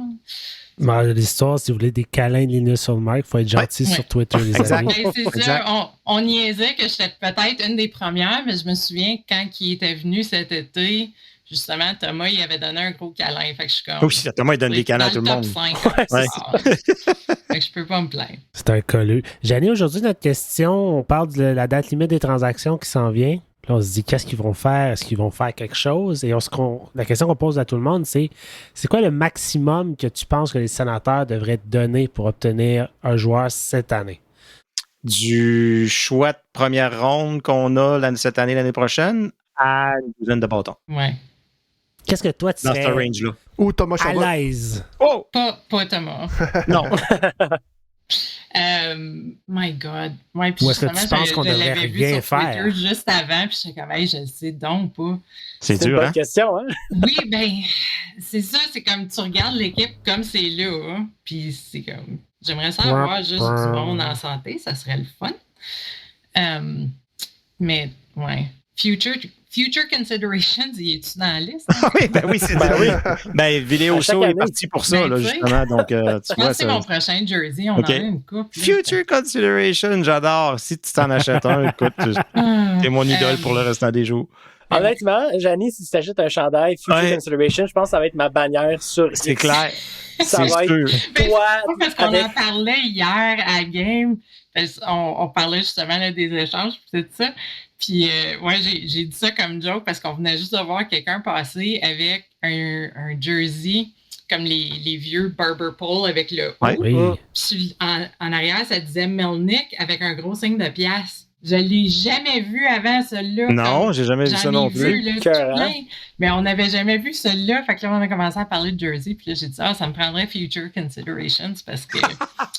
L'histoire, si vous voulez des câlins de Linus Hallmark, il faut être gentil sur Twitter, les Exact. amis. Ben, c'est ça, on niaisait que j'étais peut-être une des premières, mais je me souviens quand il était venu cet été, justement, Thomas, il avait donné un gros câlin. Fait que je suis comme. Oui, Thomas, il donne des câlins à tout le monde. 5, Ouais. Fait que je peux pas me plaindre. C'est un colleux. Janine, aujourd'hui, notre question, on parle de la date limite des transactions qui s'en vient. Puis là, on se dit, qu'est-ce qu'ils vont faire? Est-ce qu'ils vont faire quelque chose? Et la question qu'on pose à tout le monde, c'est quoi le maximum que tu penses que les sénateurs devraient te donner pour obtenir un joueur cette année? Du choix de première ronde qu'on a cette année, l'année prochaine, à une douzaine de bâtons. Ouais. Qu'est-ce que toi, tu Dans ce serais range-là. Ou Thomas à Chabot. l'aise? Oh! Pas Thomas. Non. My God. Ouais, puis Ou est-ce que tu justement, penses qu'on je devrait l'avais vu rien sur faire? Twitter juste avant, puis j'étais comme, hey, je le sais donc pas. C'est C'est une dur, bonne hein? question, hein? Oui, ben, c'est ça, c'est comme tu regardes l'équipe comme c'est là, hein, puis c'est comme, j'aimerais ça avoir juste du monde en santé, ça serait le fun. Mais, ouais. Future Considerations, il est-tu dans la liste? Oui, c'est Ben ça. oui. Ben, Vidéo À chaque Show est année. parti pour ça, Ben, là, tu sais. justement. Donc, tu Je vois, pense que c'est ça. mon prochain jersey, on Ok. en a une coupe. là. Future Consideration, j'adore. Si tu t'en achètes un, écoute, t'es mon idole pour le restant des jours. Honnêtement, Janie, si tu t'achètes un chandail Future Ouais. Consideration, je pense que ça va être ma bannière sur C'est X. clair. Ça C'est va sûr. être Ben, toi c'est pas parce qu'on avec... en parlait hier à Game. On parlait justement là, des échanges et tout ça. Puis, ouais, j'ai dit ça comme joke parce qu'on venait juste de voir quelqu'un passer avec un jersey comme les vieux Barber Pole avec le haut. Ouais. Oui. Puis en arrière, ça disait Melnick avec un gros signe de pièce. Je l'ai jamais vu avant, celui-là. Non, Comme- j'ai jamais vu J'en ça non ai plus. vu, là, Cœur, tout hein? plein, mais on n'avait jamais vu celui-là. Fait que là, on a commencé à parler de jersey. Puis là, j'ai dit, ça me prendrait Future Considerations parce que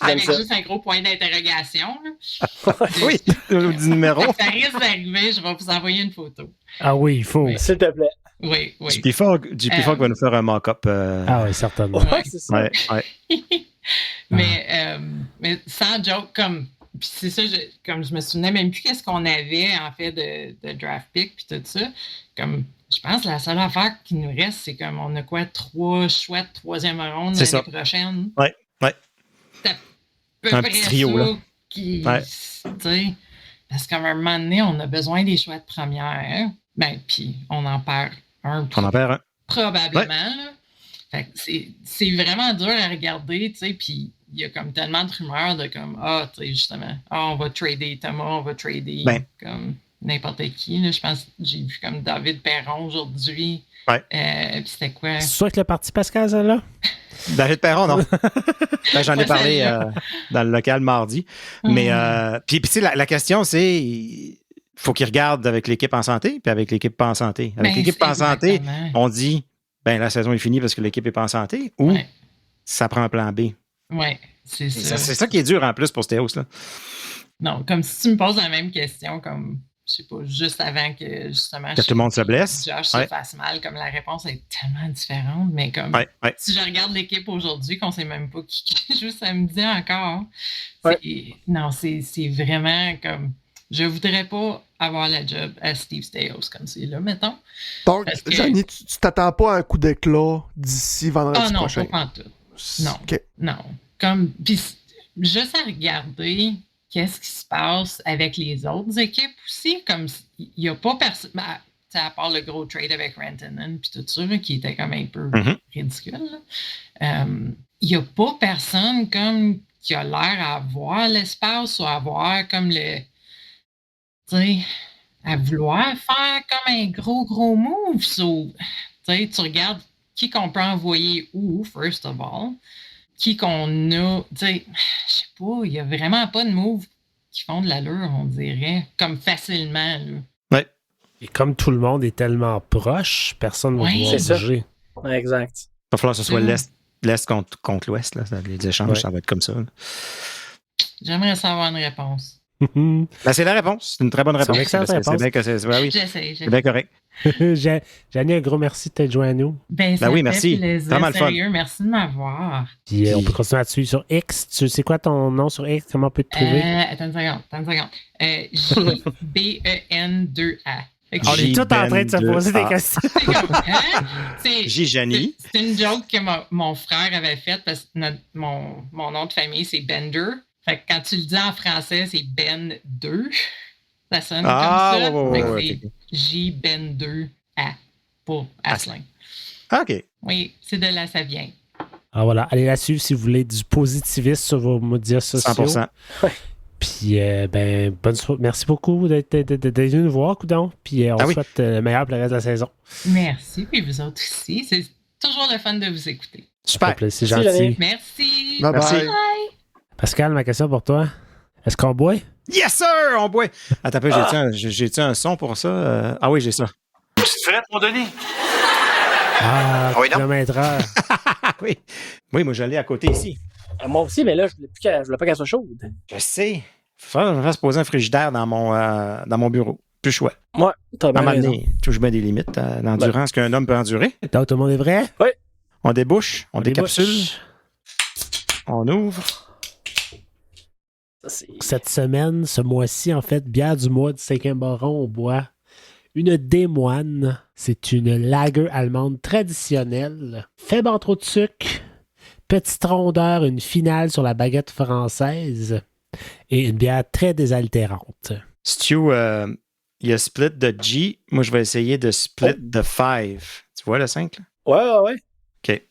avec ça. juste un gros point d'interrogation. là. Oui, du numéro. Fait que ça risque d'arriver, je vais vous envoyer une photo. Ah oui, il faut. Oui. S'il te plaît. Oui, oui. JP Fogg va nous faire un mock-up. Ah oui, certainement. Ouais, c'est ça. Ouais. Mais sans joke, comme. Puis c'est ça, comme je me souvenais même plus qu'est-ce qu'on avait en fait de draft pick puis tout ça. Comme je pense que la seule affaire qui nous reste, c'est comme on a quoi, 3 choix de troisième ronde C'est l'année ça. prochaine. Ouais. C'est à peu Un près petit trio, ça là. qui. Ouais. Tu sais, parce qu'à un moment donné, on a besoin des choix de première. Hein? Ben, puis on en perd un. On en perd un. Probablement. Là. Fait que c'est vraiment dur à regarder, tu sais, puis il y a comme tellement de rumeurs de comme, tu sais, justement, on va trader Thomas, on va trader Ben. comme n'importe qui. Là. Je pense que j'ai vu comme David Perron aujourd'hui. Ouais. Puis c'était quoi? C'est sûr que le parti Pascal, ça, là? David Perron, non. Ben, j'en ai Ouais, parlé celle-là. dans le local mardi. Mais, puis tu sais, la question, c'est faut qu'il regarde avec l'équipe en santé, puis avec l'équipe pas en santé. Avec Ben, l'équipe pas en santé, exactement. on dit, ben la saison est finie parce que l'équipe est pas en santé, ou Ouais. ça prend un plan B. Ouais, c'est Et ça. c'est ça qui est dur en plus pour Stéos, là. Non, comme si tu me poses la même question, comme, je sais pas, juste avant que justement. Que tout le monde se blesse. Josh Ouais. se fasse mal, comme la réponse est tellement différente, mais comme. Ouais. Si je regarde l'équipe aujourd'hui, qu'on sait même pas qui joue samedi encore, Ouais. non, c'est vraiment comme. Je voudrais pas avoir la job à Steve Stéos comme c'est là, mettons. Donc, Parce que- Janie, tu t'attends pas à un coup d'éclat d'ici vendredi Ah non, prochain? pas pantoute. Non. OK. Non. Comme. Puis juste à regarder qu'est-ce qui se passe avec les autres équipes aussi, comme il n'y a pas personne. À part le gros trade avec Rantanen puis tout ça, là, qui était comme un peu Mhm. ridicule. Il n'y a pas personne comme qui a l'air à avoir l'espace ou à avoir comme le. Tu sais, à vouloir faire comme un gros move. So, tu sais, tu regardes qui qu'on peut envoyer où, first of all. Qui qu'on a. Tu sais, je sais pas, il n'y a vraiment pas de move qui font de l'allure, on dirait, comme facilement. Là. Et comme tout le monde est tellement proche, personne ne va Ouais. pouvoir C'est ça. bouger. Ouais, exact. Il va falloir que ce soit Mm. l'Est contre l'Ouest. Là. Les échanges, Ouais. ça va être comme ça. Là. J'aimerais savoir une réponse. Ben, c'est la réponse. C'est une très bonne C'est réponse. une excellente réponse. C'est bien que c'est. Ben oui, J'essaie. c'est bien correct. Janie, un gros merci de t'être joint à nous. Ben, ça oui, fait merci. plaisir, Vraiment le fun. sérieux, merci de m'avoir. Puis on peut continuer à te suivre sur X. Tu sais quoi ton nom sur X? Comment on peut te trouver? Attends une seconde. JBEN2A. Fait que On est tous en train de se poser des questions. c'est comme, hein? J-Jani. C'est une joke que mon frère avait faite parce que mon nom de famille, c'est Bender. Fait que quand tu le dis en français, c'est Ben 2. Ça sonne comme ça. Fait que c'est J Ben 2 A pour Asselin. OK. Oui, c'est de là ça vient. Ah voilà, allez la suivre si vous voulez du positivisme sur vos médias sociaux. 100%. Puis, bonne soirée. Merci beaucoup d'être venu nous voir, coudonc. Puis, on souhaite le meilleur pour le reste de la saison. Merci, puis vous autres aussi. C'est toujours le fun de vous écouter. Super. C'est gentil. Merci. Bye bye. Bye. Pascal, ma question pour toi. Est-ce qu'on boit? Yes, sir! On boit. Attends un peu, j'ai-tu un son pour ça? Ah oui, j'ai ça. Petite frette, mon Denis. Ah, oui, non? kilomètre-heure. Oui. Oui, moi, j'allais à côté ici. Moi aussi, mais là, je voulais pas qu'elle soit chaude. Je sais. Faut que je me fasse poser un frigidaire dans mon bureau. Plus choix. Moi, t'as bien raison. Touche bien des limites à l'endurance qu'un homme peut endurer. Donc, tout le monde est vrai? Oui. On débouche, on décapsule, on ouvre. Cette semaine, ce mois-ci, en fait, bière du mois du 5e baron, on boit une Des Moines. C'est une lager allemande traditionnelle. Faible en trop de sucre, petite rondeur, une finale sur la baguette française et une bière très désaltérante. Stu, il y a split de G. Moi, je vais essayer de split de 5. Tu vois le 5, là? Ouais. OK.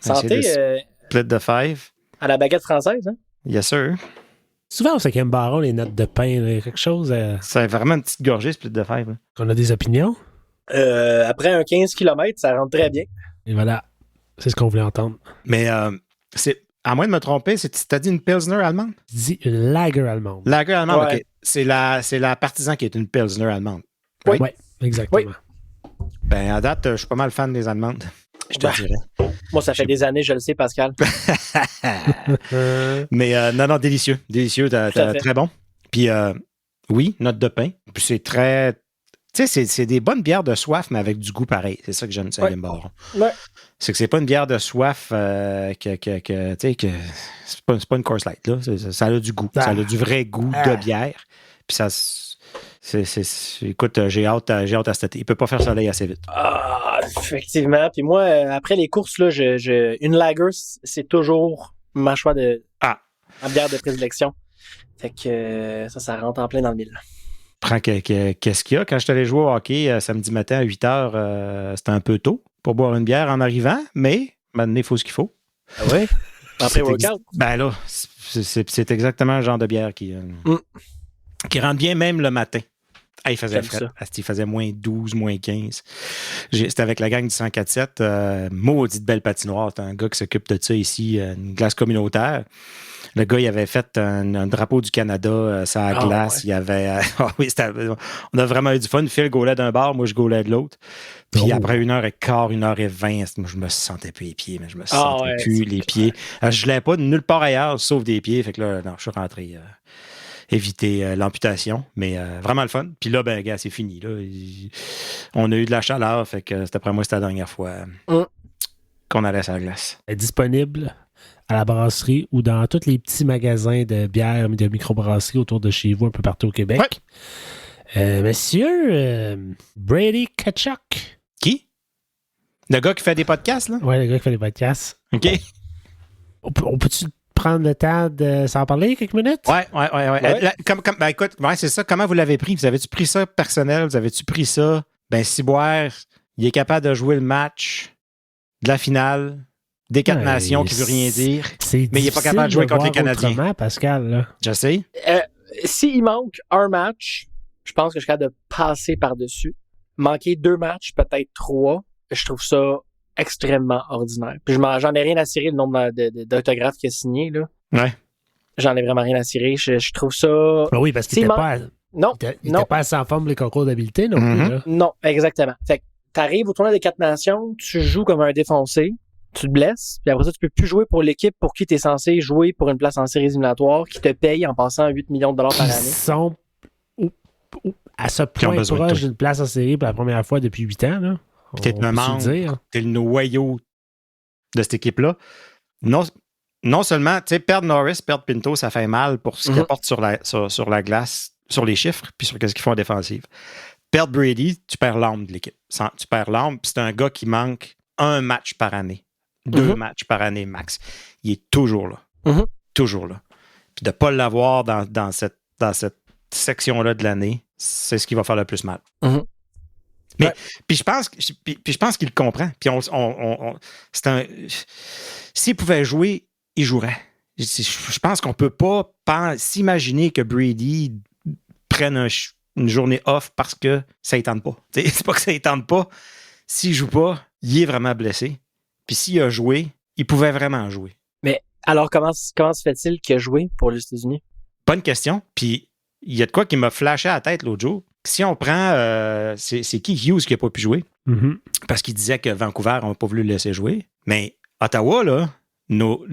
Santé split de 5. à la baguette française, hein? Yes, sir. Souvent, au 5e baron, les notes de pain, là, quelque chose... C'est vraiment une petite gorgée, split de 5. On a des opinions. Après un 15 km, ça rentre très bien. Et voilà, c'est ce qu'on voulait entendre. Mais c'est, à moins de me tromper, t'as dit une Pilsner allemande? Je dis une lager allemande. Lager allemande, Ouais. OK. C'est la Partisan qui est une Pilsner allemande. Oui. Oui, exactement. Oui. Ben, à date, je suis pas mal fan des allemandes. Je te dirais. Moi, ça fait des années, je le sais, Pascal. Mais non, délicieux. Délicieux, très bon. Puis oui, note de pain. Puis c'est très... Tu sais, c'est des bonnes bières de soif, mais avec du goût pareil. C'est ça que j'aime, ça, Limbaron. Ouais. C'est que c'est pas une bière de soif tu sais, que c'est pas une course light, là. Ça a du goût. Ça a du vrai goût de bière. Puis ça... écoute, j'ai hâte à cet été. Il peut pas faire soleil assez vite. Ah, effectivement. Puis moi, après les courses, là, une lager, c'est toujours ma choix de en bière de prédilection. Fait que ça rentre en plein dans le mille. Prends qu'est-ce qu'il y a. Quand je suis allé jouer au hockey samedi matin à 8h, c'était un peu tôt pour boire une bière en arrivant, mais maintenant, il faut ce qu'il faut. Ah oui? Après workout? Ben là, c'est exactement le genre de bière qui rentre bien même le matin. Ah, il faisait frais. Il faisait moins 12, moins 15. C'était avec la gang du 104.7. Maudite belle patinoire. C'est un gars qui s'occupe de ça ici, une glace communautaire. Le gars, il avait fait un drapeau du Canada sur la glace. Ouais. Il avait... on a vraiment eu du fun. Phil gaulait d'un bord, moi, je gaulais de l'autre. Puis après 1h15, 1h20, moi, je me sentais plus les pieds, mais je me sentais plus les pieds. Je ne l'ai pas de nulle part ailleurs, sauf des pieds. Fait que là, non, je suis rentré... éviter l'amputation, mais vraiment le fun. Puis là, ben, gars, c'est fini. Là. On a eu de la chaleur, fait que d'après moi, c'était la dernière fois qu'on allait sur la glace. Elle est disponible à la brasserie ou dans tous les petits magasins de bière et de microbrasserie autour de chez vous, un peu partout au Québec. Ouais. Monsieur Brady Tkachuk. Qui? Le gars qui fait des podcasts, là? Oui, le gars qui fait des podcasts. OK. On peut-tu prendre le temps de s'en parler quelques minutes? Ouais. Ben, écoute, c'est ça. Comment vous l'avez pris? Vous avez-tu pris ça personnel? Vous avez-tu pris ça? Ben, Ciboire, il est capable de jouer le match de la finale des 4 nations qui veut rien dire. Mais il n'est pas capable de jouer contre les Canadiens. Pascal, là. Je sais. S'il manque un match, je pense que je suis capable de passer par-dessus. Manquer 2 matchs, peut-être 3, je trouve ça extrêmement ordinaire. Puis j'en ai rien à cirer le nombre d'autographes qu'il a signé, là. Ouais. J'en ai vraiment rien à cirer. Je trouve ça... Ben oui, parce qu'il n'était pas... Non. Il n'était pas assez en forme les concours d'habileté, non plus, là. Non, exactement. Fait que t'arrives au tournoi des 4 nations, tu joues comme un défoncé, tu te blesses, puis après ça, tu peux plus jouer pour l'équipe pour qui tu es censé jouer pour une place en séries éliminatoires qui te paye en passant 8 millions de dollars par année. Ils sont à ce point proche d'une place en série pour la première fois depuis 8 ans, là. T'es un membre, t'es le noyau de cette équipe-là. Non seulement, tu sais, perdre Norris, perdre Pinto, ça fait mal pour ce qu'ils apportent sur la glace, sur les chiffres, puis sur ce qu'ils font en défensive. Perdre Brady, tu perds l'âme de l'équipe. Tu perds l'âme, puis c'est un gars qui manque un match par année. 2 matchs par année max. Il est toujours là. Toujours là. Puis de ne pas l'avoir dans cette section-là de l'année, c'est ce qui va faire le plus mal. Mais puis je pense qu'il le comprend. Puis s'il pouvait jouer, il jouerait. Je pense qu'on ne peut pas s'imaginer que Brady prenne une journée off parce que ça ne tente pas. C'est pas que ça ne tente pas. S'il ne joue pas, il est vraiment blessé. Puis s'il a joué, il pouvait vraiment jouer. Mais alors, comment se fait-il qu'il a joué pour les États-Unis? Bonne question. Puis il y a de quoi qui m'a flashé à la tête l'autre jour. Si on prend... c'est qui Hughes qui n'a pas pu jouer? Parce qu'il disait que Vancouver n'a pas voulu le laisser jouer. Mais Ottawa, là, notre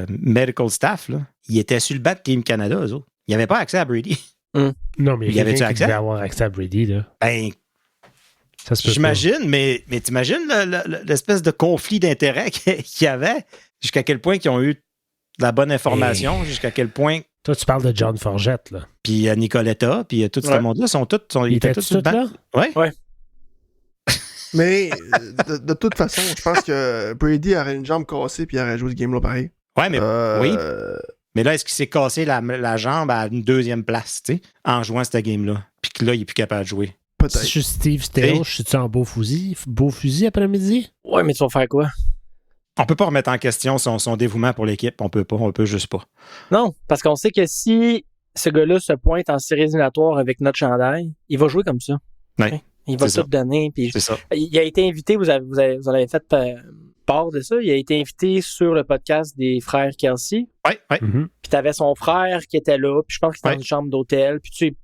medical staff, là, il était sur le banc de Team Canada, eux autres. Il n'avait pas accès à Brady. Non, mais il y avait accès? Qui devait avoir accès à Brady, là. Ben, ça se peut j'imagine, mais t'imagines l'espèce de conflit d'intérêts qu'il y avait, jusqu'à quel point ils ont eu de la bonne information, jusqu'à quel point... Toi, tu parles de John Forgette, là. Puis Nicoletta, puis tout ce monde-là, ils étaient tous sur le banc. Ouais. Mais de toute façon, je pense que Brady aurait une jambe cassée puis il aurait joué ce game-là pareil. Ouais, mais oui. Mais là, est-ce qu'il s'est cassé la jambe à une 2e place, tu sais, en jouant cette game-là? Puis que là, il est plus capable de jouer. Si je suis Steve Stéo, je suis-tu en beau fusil après-midi? Ouais, mais tu vas faire quoi? On peut pas remettre en question son dévouement pour l'équipe. On peut juste pas. Non, parce qu'on sait que si ce gars-là se pointe en séries éliminatoires avec notre chandail, il va jouer comme ça. Ouais, il va tout donner. Puis c'est ça. Il a été invité, vous en avez fait part de ça, il a été invité sur le podcast des frères Kelsey. Ouais. Puis t'avais son frère qui était là, puis je pense qu'il était dans une chambre d'hôtel. Puis tu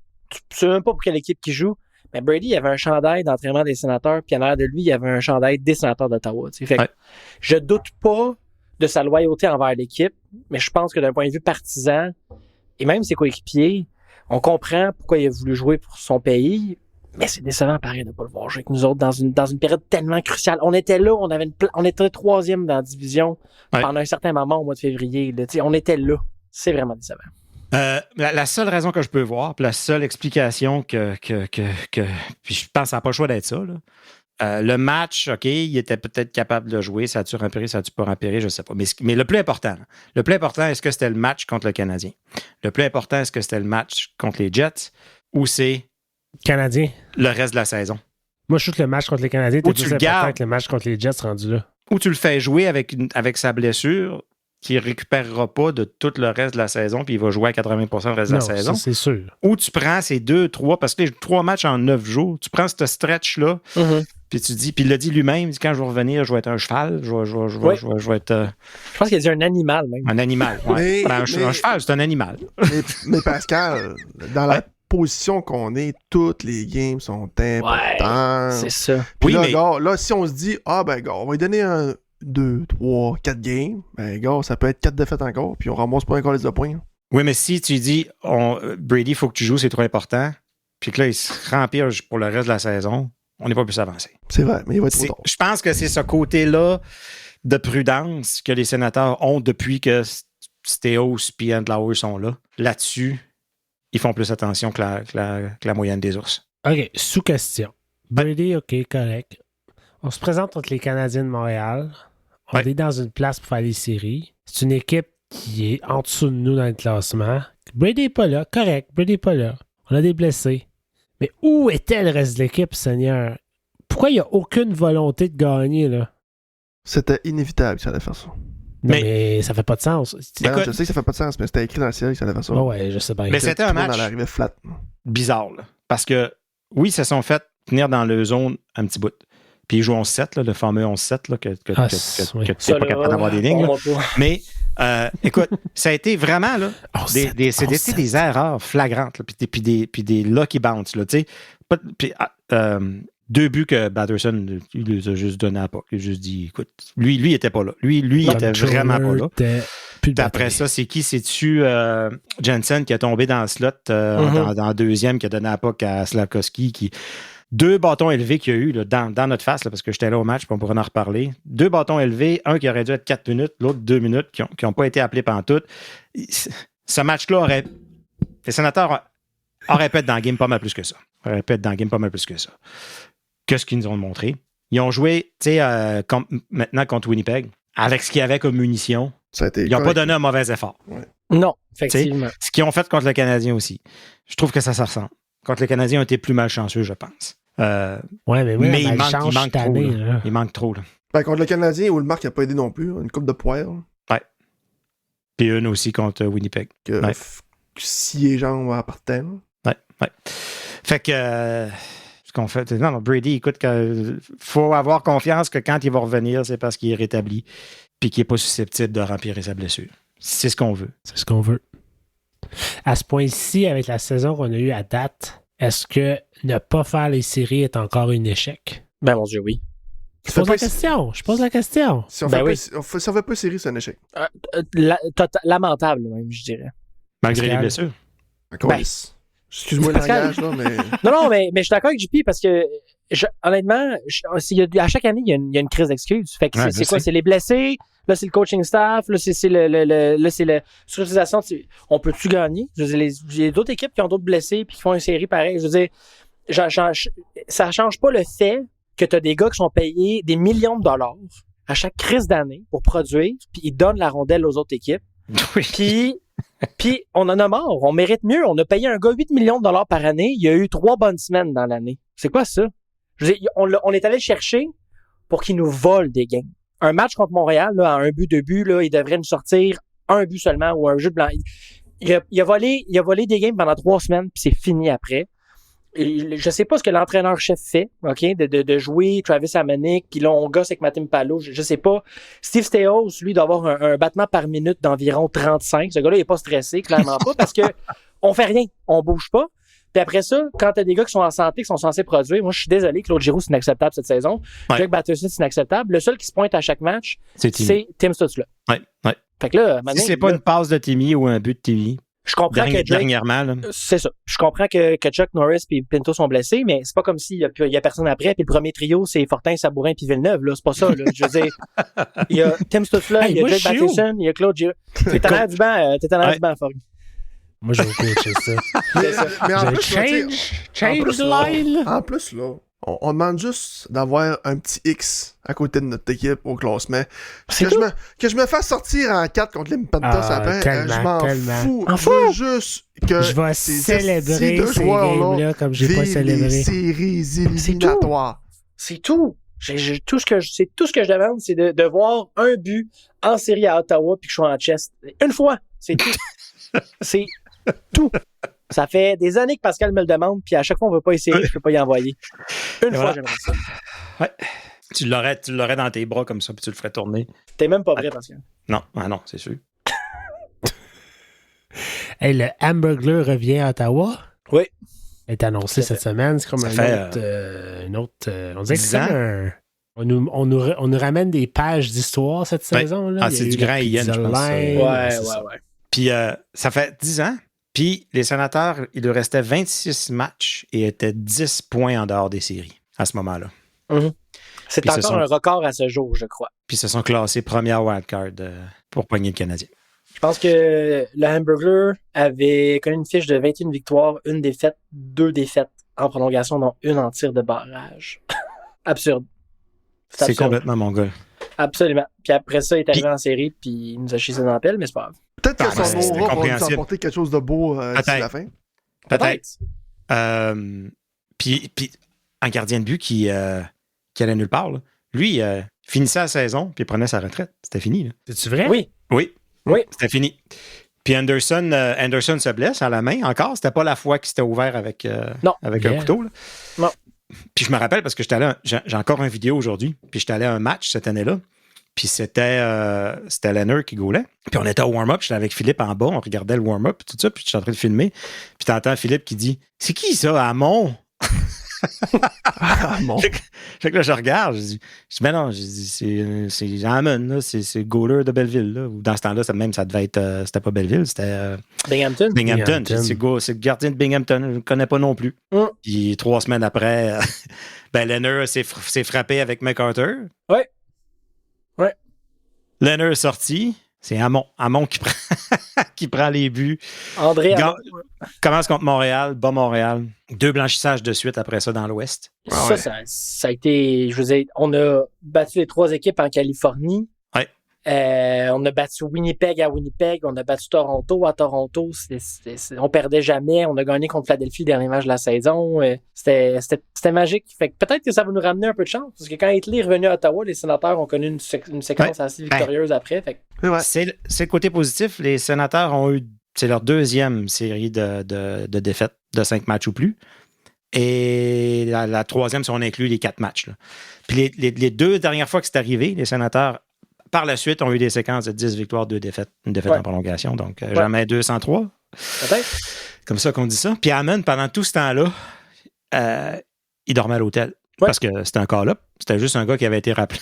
sais même pas pour quelle équipe qui joue. Mais Brady, il avait un chandail d'entraînement des sénateurs, puis en arrière de lui, il y avait un chandail des sénateurs d'Ottawa. Fait que je doute pas de sa loyauté envers l'équipe, mais je pense que d'un point de vue partisan, et même ses coéquipiers, on comprend pourquoi il a voulu jouer pour son pays, mais c'est décevant pareil de ne pas le voir jouer avec nous autres dans une période tellement cruciale. On était là, on était 3e dans la division pendant un certain moment au mois de février. Là, on était là. C'est vraiment décevant. La seule raison que je peux voir, puis la seule explication que puis je pense que ça n'a pas le choix d'être ça, là. Le match, OK, il était peut-être capable de jouer, ça a-tu rempiré, ça a-tu pas rempiré, je ne sais pas. Mais le plus important, est-ce que c'était le match contre le Canadien? Le plus important, est-ce que c'était le match contre les Jets ou c'est Canadien? Le reste de la saison? Moi, je trouve que le match contre les Canadiens était plus important gardes, que le match contre les Jets rendu là. Ou tu le fais jouer avec sa blessure qui ne récupérera pas de tout le reste de la saison, puis il va jouer à 80% le reste de la saison. Ça, c'est sûr. Ou tu prends ces 2-3, parce que les 3 matchs en 9 jours, tu prends ce stretch-là, puis tu dis, puis il l'a dit lui-même, il dit, quand je vais revenir, je vais être un cheval, je vais être... Je pense qu'il a dit un animal, même. Un animal, ouais. Un cheval, c'est un animal. Mais Pascal, dans la position qu'on est, toutes les games sont importantes. C'est ça. Puis là, si on se dit, on va lui donner 2, 3, 4 games, ça peut être 4 défaites encore, puis on ramasse pas encore les 2 points. Oui, mais si tu dis, Brady, il faut que tu joues, c'est trop important, puis que là, il se rempire pour le reste de la saison, on n'est pas plus avancé. C'est vrai, mais il va être trop tard. Je pense que c'est ce côté-là de prudence que les sénateurs ont depuis que Stéos et Andlauer sont là. Là-dessus, ils font plus attention que la moyenne des ours. OK, sous-question. Brady, OK, correct. On se présente contre les Canadiens de Montréal. On est dans une place pour faire les séries. C'est une équipe qui est en dessous de nous dans le classement. Brady n'est pas là, correct. Brady n'est pas là. On a des blessés. Mais où était le reste de l'équipe, Seigneur? Pourquoi il n'y a aucune volonté de gagner, là? C'était inévitable que ça allait faire ça. Mais ça fait pas de sens. Je sais que ça fait pas de sens, mais c'était écrit dans la série que ça allait faire ça. Ouais, je sais pas. Mais c'était un match flat. Bizarre, là. Parce que, oui, ils se sont fait tenir dans le zone un petit bout. Puis ils jouent 11-7, là, le fameux 11-7, là, que tu n'es pas capable d'avoir des lignes. Mais, écoute, ça a été vraiment, là, c'était des erreurs flagrantes, là, puis des lucky bounce, là, tu sais. 2 buts que Batterson, il les a juste donné à POC. Il a juste dit, écoute, lui, il était pas là. Lui, il était vraiment pas là. Puis après ça, c'est qui? C'est-tu Jensen qui a tombé dans le slot dans le deuxième, qui a donné à POC à Slavkovski, qui... 2 bâtons élevés qu'il y a eu là, dans notre face, là, parce que j'étais là au match, puis on pourrait en reparler. 2 bâtons élevés, un qui aurait dû être 4 minutes, l'autre 2 minutes, qui n'ont pas été appelés pendant tout. Ce match-là les sénateurs aurait pu être dans le game pas mal plus que ça. Qu'est-ce qu'ils nous ont montré? Ils ont joué, tu sais, maintenant contre Winnipeg, avec ce qu'il y avait comme munitions. Ils n'ont pas donné un mauvais effort. Ouais. Non, effectivement. Ce qu'ils ont fait contre le Canadien aussi. Je trouve que ça ressemble. Contre le Canadien, ils ont été plus malchanceux, je pense. Mais il manque trop. Là. Il manque trop. Là. Ben, contre le Canadien, où le Marc n'a pas aidé non plus. Une coupe de poire. Ouais. Puis une aussi contre Winnipeg. Scier jambes en partant. Ouais. Fait que... ce qu'on fait... Non, Brady, écoute, faut avoir confiance que quand il va revenir, c'est parce qu'il est rétabli puis qu'il n'est pas susceptible de remplir sa blessure. C'est ce qu'on veut. C'est ce qu'on veut. À ce point-ci, avec la saison qu'on a eue à date, est-ce que ne pas faire les séries est encore un échec? Ben, mon Dieu, oui. Je pose la question. Si on fait pas série, c'est un échec. Lamentable, même, je dirais. Malgré les blessures. Excuse-moi le langage, là, mais... Non, mais je suis d'accord avec JP parce que, honnêtement, à chaque année, il y a une crise d'excuses. Fait que c'est quoi? C'est les blessés, là, c'est le coaching staff, là, c'est la surutilisation. On peut-tu gagner? Je veux dire, il y a d'autres équipes qui ont d'autres blessés puis qui font une série pareille. Je veux dire, ça change pas le fait que tu as des gars qui sont payés des millions de dollars à chaque crise d'année pour produire, puis ils donnent la rondelle aux autres équipes. Oui. Puis on en a marre, on mérite mieux. On a payé un gars 8 millions de dollars par année. Il y a eu 3 bonnes semaines dans l'année. C'est quoi ça? Je veux dire, on est allé le chercher pour qu'il nous vole des games. Un match contre Montréal, là, à 1 but, 2 buts, là, il devrait nous sortir un but seulement ou un jeu de blanc. Il a volé des games pendant 3 semaines, puis c'est fini après. Je sais pas ce que l'entraîneur-chef fait, OK, de jouer Travis Hamonic, puis là, on gosse avec Mathim Pallo, je sais pas. Steve Staios, lui, doit avoir un battement par minute d'environ 35. Ce gars-là, il est pas stressé, clairement pas, parce que on fait rien, on bouge pas. Puis après ça, quand t'as des gars qui sont en santé, qui sont censés produire, moi, je suis désolé, Claude Giroux, c'est inacceptable cette saison. Ouais. Jack Batterson, c'est inacceptable. Le seul qui se pointe à chaque match, c'est Tim Stutzla. Ouais. Fait que là, si c'est pas une passe de Timmy ou un but de Timmy. Je comprends que Drake, dernièrement, là. C'est ça. Je comprends que Chuck Norris et Pinto sont blessés, mais c'est pas comme s'il y a personne après. Puis le premier trio, c'est Fortin, Sabourin puis Villeneuve. Là, c'est pas ça. Là. Je veux dire, il y a Tim Stutzla, il y a Jake Batterson, il y a Claude Giroux. T'es en l'air du banc, Fogg. Moi, je vais coacher ça. Mais en plus, change the line. En plus, là, on demande juste d'avoir un petit X à côté de notre équipe au classement. Que je me fasse sortir en 4 contre les Panthers après, je m'en fous. Je veux juste que je vais célébrer ces games-là comme j'ai pas célébré. Les séries éliminatoires. C'est tout. Tout ce que je demande, c'est de voir un but en série à Ottawa puis que je sois en chest. Une fois, c'est tout. C'est tout. Ça fait des années que Pascal me le demande, puis à chaque fois, on ne veut pas essayer, je peux pas y envoyer. Une fois, j'aimerais ça. Ouais. Tu l'aurais dans tes bras comme ça, puis tu le ferais tourner. T'es même pas vrai, Pascal. Non, c'est sûr. Hey, le Hamburglar revient à Ottawa. Oui. Il est annoncé cette semaine. C'est comme un autre. On dirait que c'est un. On nous ramène des pages d'histoire cette saison-là. C'est du grand Ian, je pense. Ouais. Puis ça fait 10 ans. Puis les Sénateurs, il leur restait 26 matchs et étaient 10 points en dehors des séries à ce moment-là. Mm-hmm. C'est encore un record à ce jour, je crois. Puis ils se sont classés première wildcard pour pogner le Canadien. Je pense que le Hamburglar avait connu une fiche de 21 victoires, 1 défaite, 2 défaites en prolongation, dont 1 en tir de barrage. Absurde. C'est absurde. Complètement mon gars. Absolument. Puis après ça, il est arrivé en série, puis il nous a chissé dans la pelle, mais c'est pas grave. Peut-être que son aura va nous apporter quelque chose de beau d'ici la fin. Peut-être. Puis un gardien de but qui allait nulle part, là. Lui, finissait la saison, puis il prenait sa retraite. C'était fini. C'est-tu vrai? Oui. C'était fini. Puis Anderson se blesse à la main encore. C'était pas la fois qu'il s'était ouvert avec un couteau. Là. Non. Puis je me rappelle parce que j'ai encore une vidéo aujourd'hui. Puis j'étais allé à un match cette année-là. Puis c'était Leonard qui goalait. Puis on était au warm-up. J'étais avec Philippe en bas. On regardait le warm-up et tout ça. Puis j'étais en train de filmer. Puis t'entends Philippe qui dit « C'est qui ça, Hamon? » Fait que là, je regarde. Je dis ben non, c'est Hammond, là. C'est le goaler de Belleville. Là. Dans ce temps-là, ça devait être. C'était pas Belleville, c'était. Binghamton. C'est le gardien de Binghamton. Je ne le connais pas non plus. Puis 3 semaines après, Leonard s'est frappé avec MacArthur. Ouais. Leonard est sorti. C'est Hamon. Hamon qui prend, qui prend les buts. André Hamon. Commence contre Montréal, bat Montréal. 2 blanchissages de suite après ça dans l'Ouest. Ça a été, je veux dire, on a battu les 3 équipes en Californie. Ouais. On a battu Winnipeg à Winnipeg, on a battu Toronto à Toronto. On perdait jamais. On a gagné contre Philadelphie le dernier match de la saison. C'était magique. Fait que peut-être que ça va nous ramener un peu de chance. Parce que quand Hitler est revenu à Ottawa, les Sénateurs ont connu une séquence assez victorieuse après. Fait que... C'est le côté positif. Les Sénateurs ont eu, c'est leur 2e série de défaites de 5 matchs ou plus. Et la 3e, si on inclut les 4 matchs. Là. Puis les 2 dernières fois que c'est arrivé, les Sénateurs, par la suite, ont eu des séquences de 10 victoires, 2 défaites, une défaite en prolongation. Donc, jamais 203. Peut-être. Comme ça qu'on dit ça. Puis Hammond, pendant tout ce temps-là, il dormait à l'hôtel. Parce que c'était un call-up. C'était juste un gars qui avait été rappelé.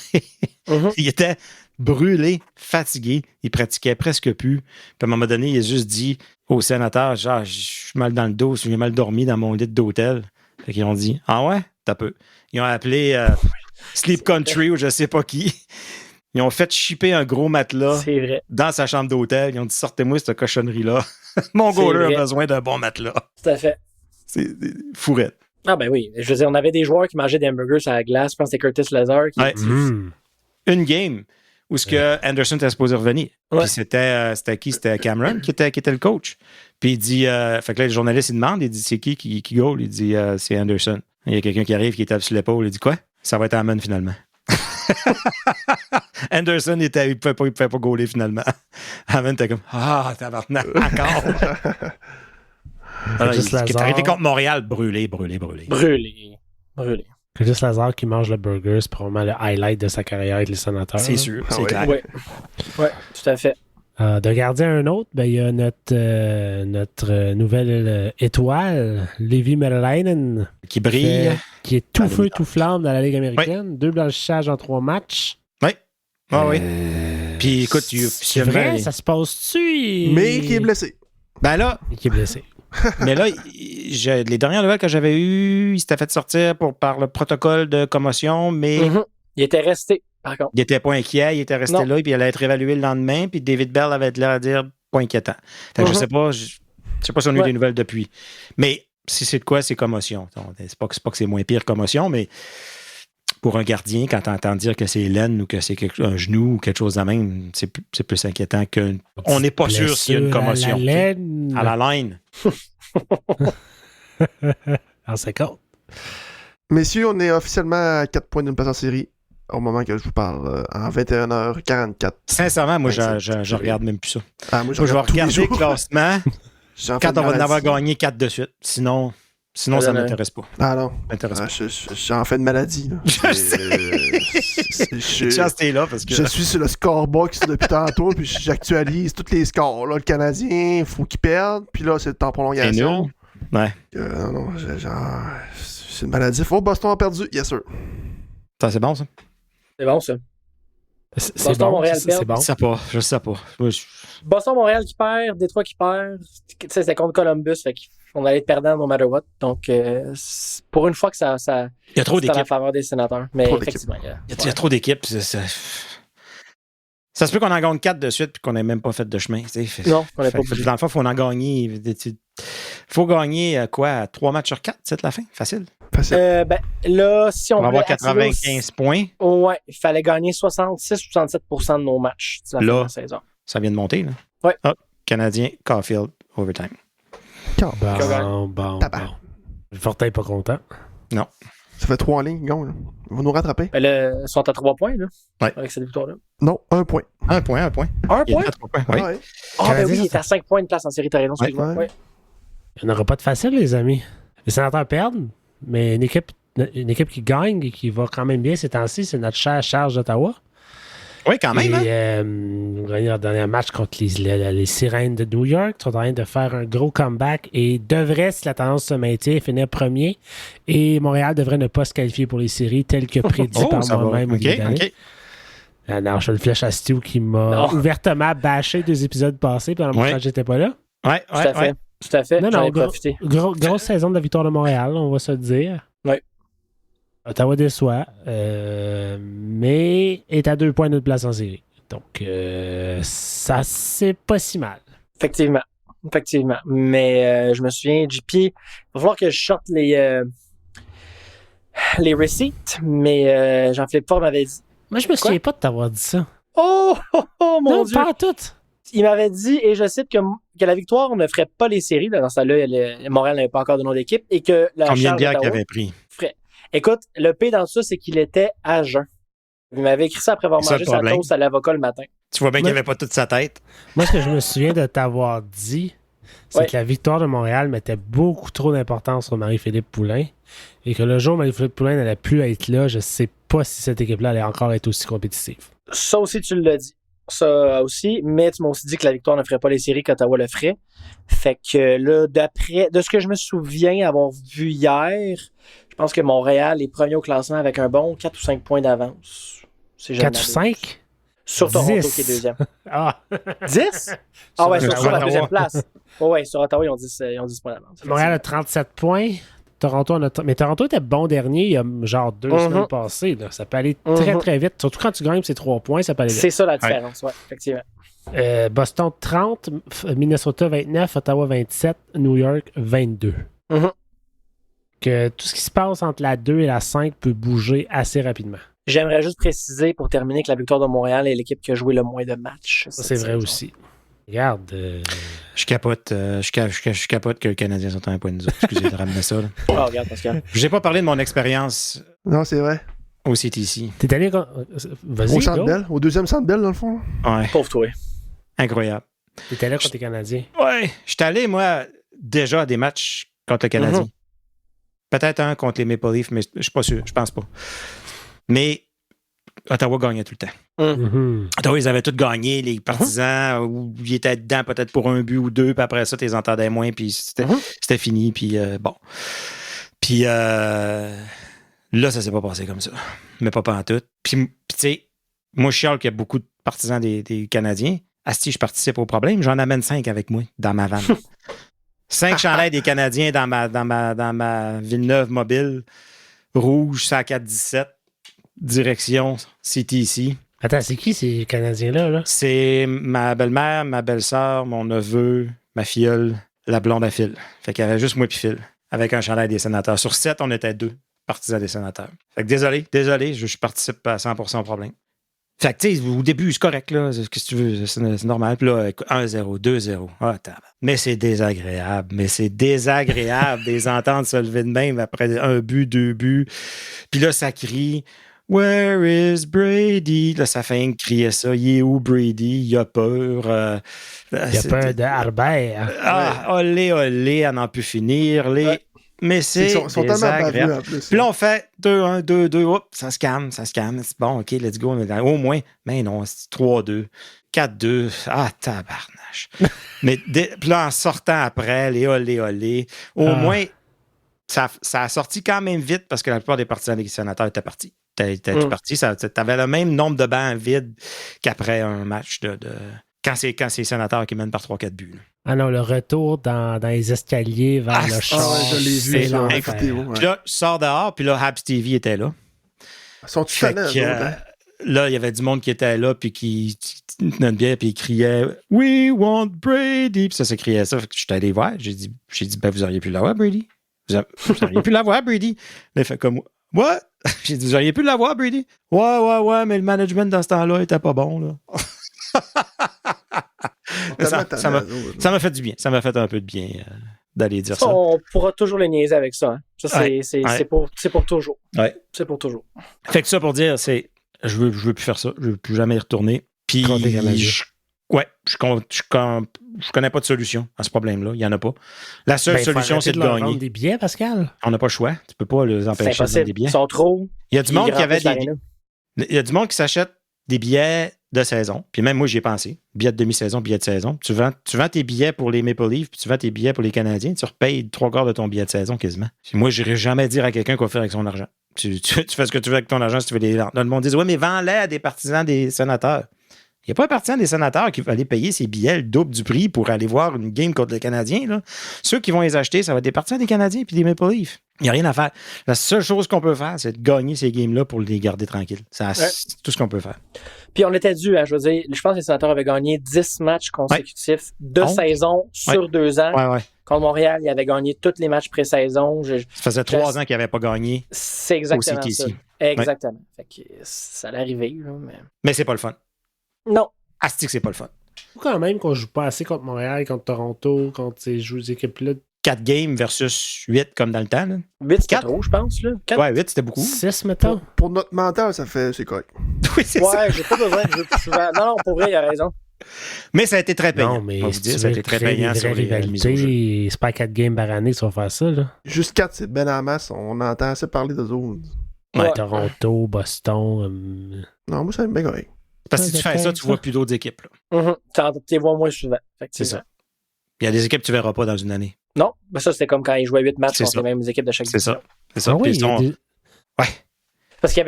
Il était brûlé, fatigué. Il pratiquait presque plus. Puis à un moment donné, il a juste dit au sénateur, genre, je suis mal dans le dos, j'ai mal dormi dans mon lit d'hôtel. Fait qu'ils ont dit, ah ouais? T'as peu. Ils ont appelé Sleep Country ou je sais pas qui. Ils ont fait shipper un gros matelas dans sa chambre d'hôtel. Ils ont dit, sortez-moi cette cochonnerie-là. Mon goaler a besoin d'un bon matelas. Tout à fait. C'est fourrette. Ah ben oui. Je veux dire, on avait des joueurs qui mangeaient des hamburgers sur la glace. Je pense que c'était Curtis Lazar. Une game où ce que Anderson était supposé revenir. Puis c'était qui? C'était Cameron qui était le coach. Puis il dit, fait que là, le journaliste, il demande, il dit, c'est qui goal? Il dit, c'est Anderson. Il y a quelqu'un qui arrive, qui tape sur l'épaule. Il dit, quoi? Ça va être Hammond finalement. Anderson, il ne pouvait pas gauler finalement. Hammond était comme, tabarnak, encore. Il est arrivé contre Montréal, brûlé. Curtis Lazar qui mange le burger, c'est probablement le highlight de sa carrière avec les Sénateurs. C'est sûr, c'est clair. Oui, tout à fait. De garder un autre, ben, il y a notre nouvelle étoile, Levi Merlainen. Qui brille. Qui est tout feu, tout flamme dans la Ligue américaine. 2 blanchissages en 3 matchs. Oui. Oui. Puis écoute, c'est vrai, ça se passe-tu? Mais qui est blessé. Ben là. Qui est blessé. Mais là, les dernières nouvelles que j'avais eues, il s'était fait sortir par le protocole de commotion, mais. Il était resté, par contre. Il n'était pas inquiet, il était resté là, puis il allait être évalué le lendemain, puis David Bell avait l'air à dire pas inquiétant. Fait que je sais pas si on a eu des nouvelles depuis. Mais si c'est de quoi, c'est commotion. C'est pas que c'est moins pire commotion, mais pour un gardien, quand tu entends dire que c'est l'aine ou que c'est un genou ou quelque chose de même, c'est plus inquiétant que. On n'est pas sûr s'il y a une commotion. À la laine. En 50. Messieurs, on est officiellement à 4 points d'une place en série au moment que je vous parle, en 21h44. Sincèrement, moi, je regarde même plus ça. Moi, je vais regarder le classement quand on va en avoir gagné 4 de suite. Sinon, ça ne m'intéresse pas. Ah non. J'ai en fait de maladie. Là. Je suis sur le scorebox depuis tantôt, puis j'actualise tous les scores. Là, le Canadien, il faut qu'il perde, puis là, c'est en prolongation. Ouais. Non, c'est une maladie. Oh, Boston a perdu. Yes, sir. Ça, c'est bon, ça? C'est bon, ça. C'est bon, Montréal perd. C'est bon. Je sais pas. Boston-Montréal qui perd, Détroit qui perd. C'était contre Columbus, fait qu'on allait être perdant no matter what. Donc, pour une fois que ça il y a trop d'équipes. à la faveur des Sénateurs. Mais effectivement, il y a trop d'équipes. Ça se peut qu'on en gagne 4 de suite puis qu'on n'ait même pas fait de chemin. Non, on n'est pas obligé. Dans le fond, il faut en gagner. Il faut gagner 3 matchs sur 4, c'est la fin. Facile. Là, si on va avoir 95 points. Ouais, il fallait gagner 66-67% de nos matchs la fin de la saison. Ça vient de monter, là. Ouais. Canadien, Caulfield, overtime. Bon. Fortin n'est pas content. Non. Ça fait 3 en ligne, Gon. Ils vont nous rattraper. Ils sont à 3 points, là. Ouais. Avec cette victoire-là. Non, 1 point. 1 point. 1 point? Il est à 3 points, oui. Oui, il est à 5 points de place en série, t'as raison, excuse-moi. Ouais. Il n'y en aura pas de facile, les amis. Les Sénateurs perdent, mais une équipe qui gagne et qui va quand même bien ces temps-ci, c'est notre chère Charge d'Ottawa. Oui, quand même. Ils ont gagné leur dernier match contre les Sirènes de New York. Ils sont en train de faire un gros comeback et devraient, si la tendance se maintient, finir premier. Et Montréal devrait ne pas se qualifier pour les séries, tel que prédit par moi-même. OK. Alors, je fais le flèche à Stu qui m'a ouvertement bâché 2 épisodes passés pendant que j'étais pas là. Oui, tout à fait. J'en ai profité. Grosse saison de la victoire de Montréal, on va se le dire. Oui. Ottawa déçoit, mais est à 2 points de notre place en série. Donc, ça, c'est pas si mal. Effectivement. Mais je me souviens, JP, il va falloir que je sorte les receipts, mais Jean-Philippe Fort m'avait dit. Moi, je me souviens pas de t'avoir dit ça. Oh mon Non, Dieu! pas tout. Il m'avait dit, et je cite, que la victoire ne ferait pas les séries. Là, dans ce temps-là, Montréal n'avait pas encore de nom d'équipe. Et que la Combien de bières d'Ottawa qu'il avait pris? ferait. Écoute, le pire dans ça, c'est qu'il était à jeun. Il m'avait écrit ça après avoir C'est mangé ça, sa le problème. toast à l'avocat le matin. Tu vois bien qu'il Ouais. n'y avait pas toute sa tête. Moi, ce que je me souviens de t'avoir dit, c'est Ouais. que la victoire de Montréal mettait beaucoup trop d'importance sur Marie-Philippe Poulin et que le jour où Marie-Philippe Poulin n'allait plus être là, je sais pas si cette équipe-là allait encore être aussi compétitive. Ça aussi, tu l'as dit. Ça aussi, mais tu m'as aussi dit que la victoire ne ferait pas les séries qu'Ottawa le ferait. Fait que là, de ce que je me souviens avoir vu hier, je pense que Montréal est premier au classement avec un bon 4 ou 5 points d'avance. C'est 4 ou 5? Sur Toronto 10. qui est deuxième. Ah! 10? Ah ouais, sur la Ottawa. deuxième place. Ouais, sur Ottawa, ils ont 10 points d'avance. Montréal a 37 points. Toronto en a... Mais Toronto était bon dernier il y a genre 2 semaines passées. Là. Ça peut aller très, très vite. Surtout quand tu gagnes ces 3 points, ça peut aller vite. C'est ça la différence, ouais, effectivement. Boston 30, Minnesota 29, Ottawa 27, New York 22. Mhm. Que tout ce qui se passe entre la 2 et la 5 peut bouger assez rapidement. J'aimerais juste préciser pour terminer que la victoire de Montréal est l'équipe qui a joué le moins de matchs. Ça, c'est vrai aussi. Regarde. Je capote que les Canadiens sont à un point de nous autres. Excusez de ramener ça. Là. Oh, regarde, Pascal. Je n'ai pas parlé de mon expérience Non, c'est vrai. au CTC. T'es allé. Vas-y. Au Centre go. Bell, au deuxième Centre Bell, dans le fond. Ouais, Pauvre toi. incroyable. T'es allé contre les Canadiens. Ouais, je suis allé, moi, déjà à des matchs contre le Canadien. Peut-être un contre les Maple Leafs, mais je suis pas sûr, je pense pas. Mais Ottawa gagnait tout le temps. Mhm. Ottawa, ils avaient tous gagné, les partisans, ou ils étaient dedans peut-être pour un but ou deux, puis après ça, tu les entendais moins, puis c'était fini, puis bon. Puis là, ça s'est pas passé comme ça. Mais pas en tout. Puis tu sais, moi, je chiale qu'il y a beaucoup de partisans des Canadiens. Asti, je participe au problème, j'en amène 5 avec moi dans ma vanne. 5 chandails des Canadiens dans ma Villeneuve mobile, rouge, 104-17, direction CTC. Attends, c'est qui ces Canadiens-là? Là? C'est ma belle-mère, ma belle-sœur, mon neveu, ma filleule, la blonde à Phil. Fait qu'il y avait juste moi puis Phil, avec un chandail des Sénateurs. Sur 7, on était 2 partisans des Sénateurs. Fait que désolé, je participe à 100% au problème. Fait que, tu sais, au début, c'est correct, là. Qu'est-ce que tu veux? C'est normal. Puis là, 1-0, 2-0. Ah, mais c'est désagréable. De les entendre se lever de même après un but, 2 buts. Puis là, ça crie « Where is Brady? » Là, ça fait crier ça. « Il est où Brady? Il a peur. Il y a peur de Harbert. Ah, olé, à n'en plus finir. Ouais. Mais c'est Ils sont tellement baveux désagréable. en plus. Puis là, on fait 2-1, 2-2, hop, ça se calme. C'est bon, OK, let's go. Au moins, mais non, c'est 3-2, 4-2. Ah, tabarnache. Mais puis là, en sortant après, les olé, au moins, ça a sorti quand même vite parce que la plupart des partisans des Sénateurs étaient partis. T'étais parti. T'avais le même nombre de bancs vides qu'après un match de quand c'est les Sénateurs qui mènent par 3-4 buts. Là. Ah non, le retour dans les escaliers vers le char. Ah ouais, je l'ai vu c'est sur la l'enfer. vidéo. Ouais. Puis là, je sors dehors, puis là, Habs TV était là. Ils sont tous Fait tannants, que, eux autres, hein. là, il y avait du monde qui était là, puis qui tenait une bière, puis il criait « We want Brady », puis ça s'écriait ça. Fait que j'étais allé voir. J'ai dit ben, vous auriez pu l'avoir, Brady. Vous auriez pu l'avoir, Brady. Là, il fait comme « What? » J'ai dit « Vous auriez pu l'avoir, Brady. » Ouais, mais le management dans ce temps-là était pas bon, là. Ça m'a fait du bien. Ça m'a fait un peu de bien d'aller dire ça. On pourra toujours les niaiser avec ça. Hein. Ça, c'est pour toujours. Ouais. C'est pour toujours. Fait que ça pour dire, c'est je veux plus faire ça. Je veux plus jamais y retourner. Puis je connais pas de solution à ce problème-là. Il y en a pas. La seule solution, c'est de leur gagner. vendre des billets, Pascal. On n'a pas le choix. Tu peux pas les C'est empêcher de vendre impossible. des billets. Ils sont trop. Il y a du monde qui avait Ils remplissent Il y a du monde qui s'achète des billets de saison. Puis même moi, j'y ai pensé. Billets de demi-saison, billets de saison. Tu vends tes billets pour les Maple Leafs, puis tu vends tes billets pour les Canadiens. Tu repayes 3/4 de ton billet de saison quasiment. Puis moi, je n'irai jamais dire à quelqu'un quoi faire avec son argent. Tu fais ce que tu veux avec ton argent si tu veux les vendre. Là, le monde dit « Ouais, mais vends-les à des partisans des Sénateurs. » Il n'y a pas un partisan des Sénateurs qui va aller payer ses billets le double du prix pour aller voir une game contre le Canadien. Là. Ceux qui vont les acheter, ça va être des partisans des Canadiens puis des Maple Leafs. Il n'y a rien à faire. La seule chose qu'on peut faire, c'est de gagner ces games-là pour les garder tranquilles. C'est tout ce qu'on peut faire. Puis on était dû, je veux dire, je pense que les Sénateurs avaient gagné 10 matchs consécutifs de saison sur 2 ans. Ouais. Contre Montréal, ils avaient gagné tous les matchs pré-saison. Ça faisait 3 ans qu'ils n'avaient pas gagné. C'est exactement ça. Exactement. Ouais. Fait que ça allait arriver. Là, mais c'est pas le fun. Non. Asti que c'est pas le fun. Quand même qu'on joue pas assez contre Montréal, contre Toronto, contre ces équipes-là. 4 games versus 8 comme dans le temps. Là. 8, c'était trop, je pense. Là. 4? Ouais, 8, c'était beaucoup. 6, mettons. Pour notre mental, c'est correct. Oui, c'est ça. Ouais, j'ai pas besoin de jouer plus souvent. Non, pour vrai, il a raison. Mais ça a été très payant. Non, mais ça a été très payant sur les rivalités. C'est pas 4 games par année que tu vas faire ça. Là. Juste 4, c'est ben en masse. On entend assez parler de zones. Ouais. Toronto, Boston. Non, moi, c'est bien correct. Parce que si tu fais ça, tu vois plus d'autres équipes. Tu les vois moins souvent. C'est ça. Il y a des équipes que tu verras pas dans une année. Non, mais ça, c'était comme quand ils jouaient 8 matchs contre les mêmes équipes de chaque division. C'est ça. Ah oui, Ouais. Parce qu'il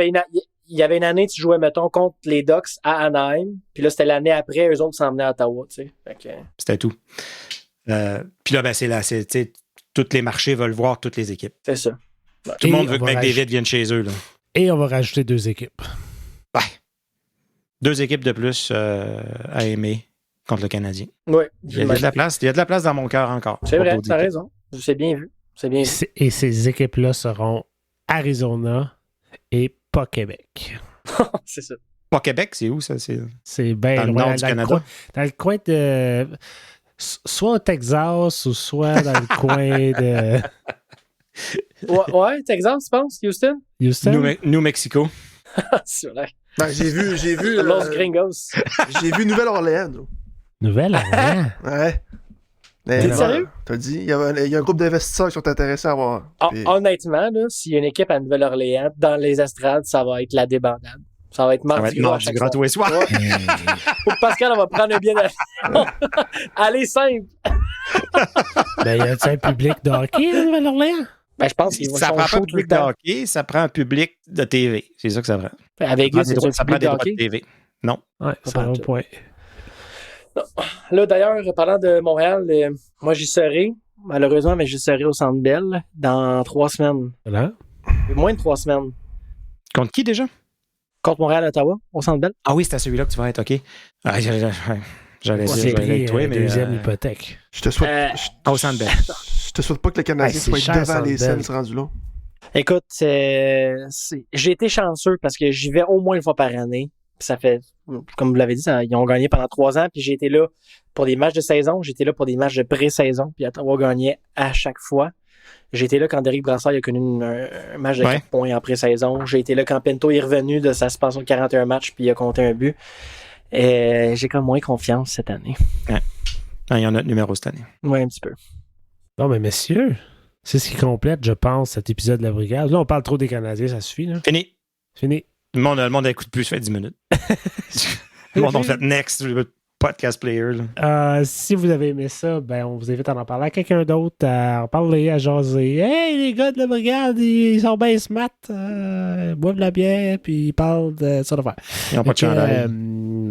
y avait une année, tu jouais, mettons, contre les Ducks à Anaheim, puis là, c'était l'année après, eux autres s'en venaient à Ottawa, tu sais. C'était tout. Puis là, ben, tous les marchés veulent voir toutes les équipes. C'est ça. Tout le monde veut que McDavid vienne chez eux. Là. Et on va rajouter 2 équipes. Ouais. 2 équipes de plus à aimer contre le Canadien. Oui. Il y a de la place. Il y a de la place dans mon cœur encore. C'est vrai, t'as raison. C'est bien vu. Et ces équipes-là seront Arizona et pas Québec. C'est ça. Pas Québec, c'est où ça? C'est bien dans le nord du Canada. Dans le coin de... Soit au Texas ou soit dans le coin de... Ouais, Texas, tu penses? Houston? New Mexico. C'est vrai. Ben, j'ai vu Los Gringos. J'ai vu Nouvelle-Orléans. Nouvelle-Orléans? Ouais. T'es sérieux? T'as dit, il y a un groupe d'investisseurs qui sont intéressés à voir. Honnêtement, là, s'il y a une équipe à Nouvelle-Orléans, dans les estrades, ça va être la débandade. Ça va être mardi gras tous les soirs. Pour Pascal, on va prendre un billet d'avion. Allez, simple. Ben, y a-t-il un public de hockey à Nouvelle-Orléans? Ben, je pense qu'il ça prend pas un public de hockey, ça prend un public de TV. C'est ça que ça prend. À Vegas, ça prend des droits de TV. Non. Ouais, c'est un bon point. Non. Là, d'ailleurs, parlant de Montréal, moi, j'y serai, malheureusement, mais j'y serai au Centre Bell dans 3 semaines. Voilà. Moins de 3 semaines. Contre qui déjà? Contre Montréal, Ottawa, au Centre Bell. Ah oui, c'est à celui-là que tu vas être, OK. J'allais dire toi, mais deuxième hypothèque. Je te souhaite... au Centre Bell. Je te souhaite pas que le Canadien soit devant les scènes rendus là. Écoute, j'ai été chanceux parce que j'y vais au moins une fois par année. Puis ça fait, comme vous l'avez dit, ils ont gagné pendant 3 ans. Puis j'ai été là pour des matchs de saison. J'étais là pour des matchs de pré-saison. Puis Ottawa gagnait à chaque fois. J'ai été là quand Derek Brassard a connu un match de 4 points en pré-saison. J'ai été là quand Pinto est revenu de sa suspension de 41 matchs puis il a compté un but. Et j'ai comme moins confiance cette année. Ouais. Il y en a notre numéro cette année. Oui, un petit peu. Bon, mais messieurs, c'est ce qui complète, je pense, cet épisode de la Brigade. Là, on parle trop des Canadiens, ça suffit. Là. Fini. Le monde écoute plus, ça fait 10 minutes. Le monde a fait next, podcast player. Si vous avez aimé ça, ben on vous invite à en parler à quelqu'un d'autre, à en parler, à jaser. Hey, les gars de la Brigade, ils sont bien smart. Ils boivent de la bière, puis ils parlent de ça d'affaires. Ils n'ont pas de chandail.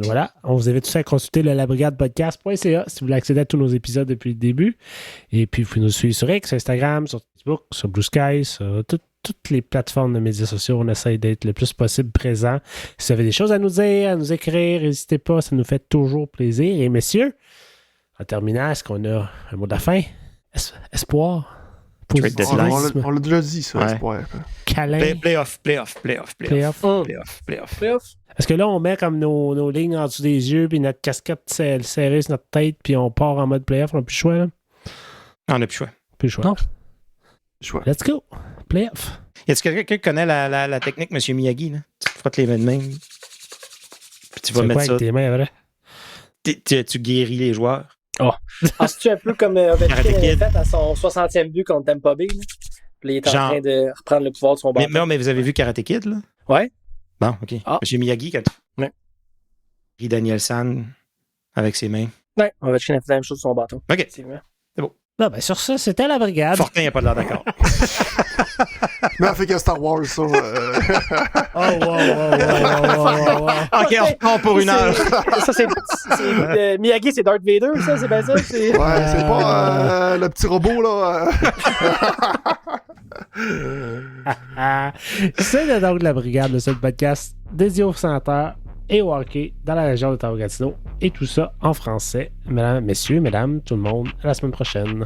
Voilà, on vous invite tous à consulter le labrigadepodcast.ca si vous voulez accéder à tous nos épisodes depuis le début. Et puis, vous pouvez nous suivre sur X, sur Instagram, sur Facebook, sur Blue Sky, sur toutes les plateformes de médias sociaux. On essaie d'être le plus possible présent. Si vous avez des choses à nous dire, à nous écrire, n'hésitez pas, ça nous fait toujours plaisir. Et messieurs, en terminant, est-ce qu'on a un mot de la fin? Espoir? On l'a déjà dit, ça, espoir. Câlin? Playoff. Est-ce que là, on met comme nos lignes en dessous des yeux, puis notre casquette serrée sur notre tête, puis on part en mode playoff? On n'a plus le choix, là? On n'a plus le choix. Plus le choix. Non. Choix. Let's go. Playoff. Y a-t-il quelqu'un qui connaît la technique M. Miyagi, là? Tu te frottes les mains de même. Puis tu vas mettre ça. Avec tes mains, vrai? Tu guéris les joueurs. Oh. C'est-tu un peu comme Ovechkin avait fait à son 60e but contre Tampa Bay? Là? Puis il est en train de reprendre le pouvoir de son bâton. Mais vous avez vu Karate Kid, là? Ouais. Bon, OK. M. Miyagi, quand il Daniel San avec ses mains. Ouais, Ovechkin a fait la même chose sur son bâton. OK. C'est beau. Non, ben sur ça, c'était la Brigade. Fortin n'a pas de l'air d'accord. Mais elle fait que Star Wars, ça. Oh, wow. OK, on reprend pour une heure. Ça, c'est Miyagi, c'est Darth Vader, ça, c'est bien ça? Ouais, c'est pas le petit robot, là. C'est donc la brigade, le seul podcast dédié aux sénateurs et au hockey dans la région d'Ottawa-Gatineau. Et tout ça en français. Mesdames, messieurs, mesdames, tout le monde, à la semaine prochaine.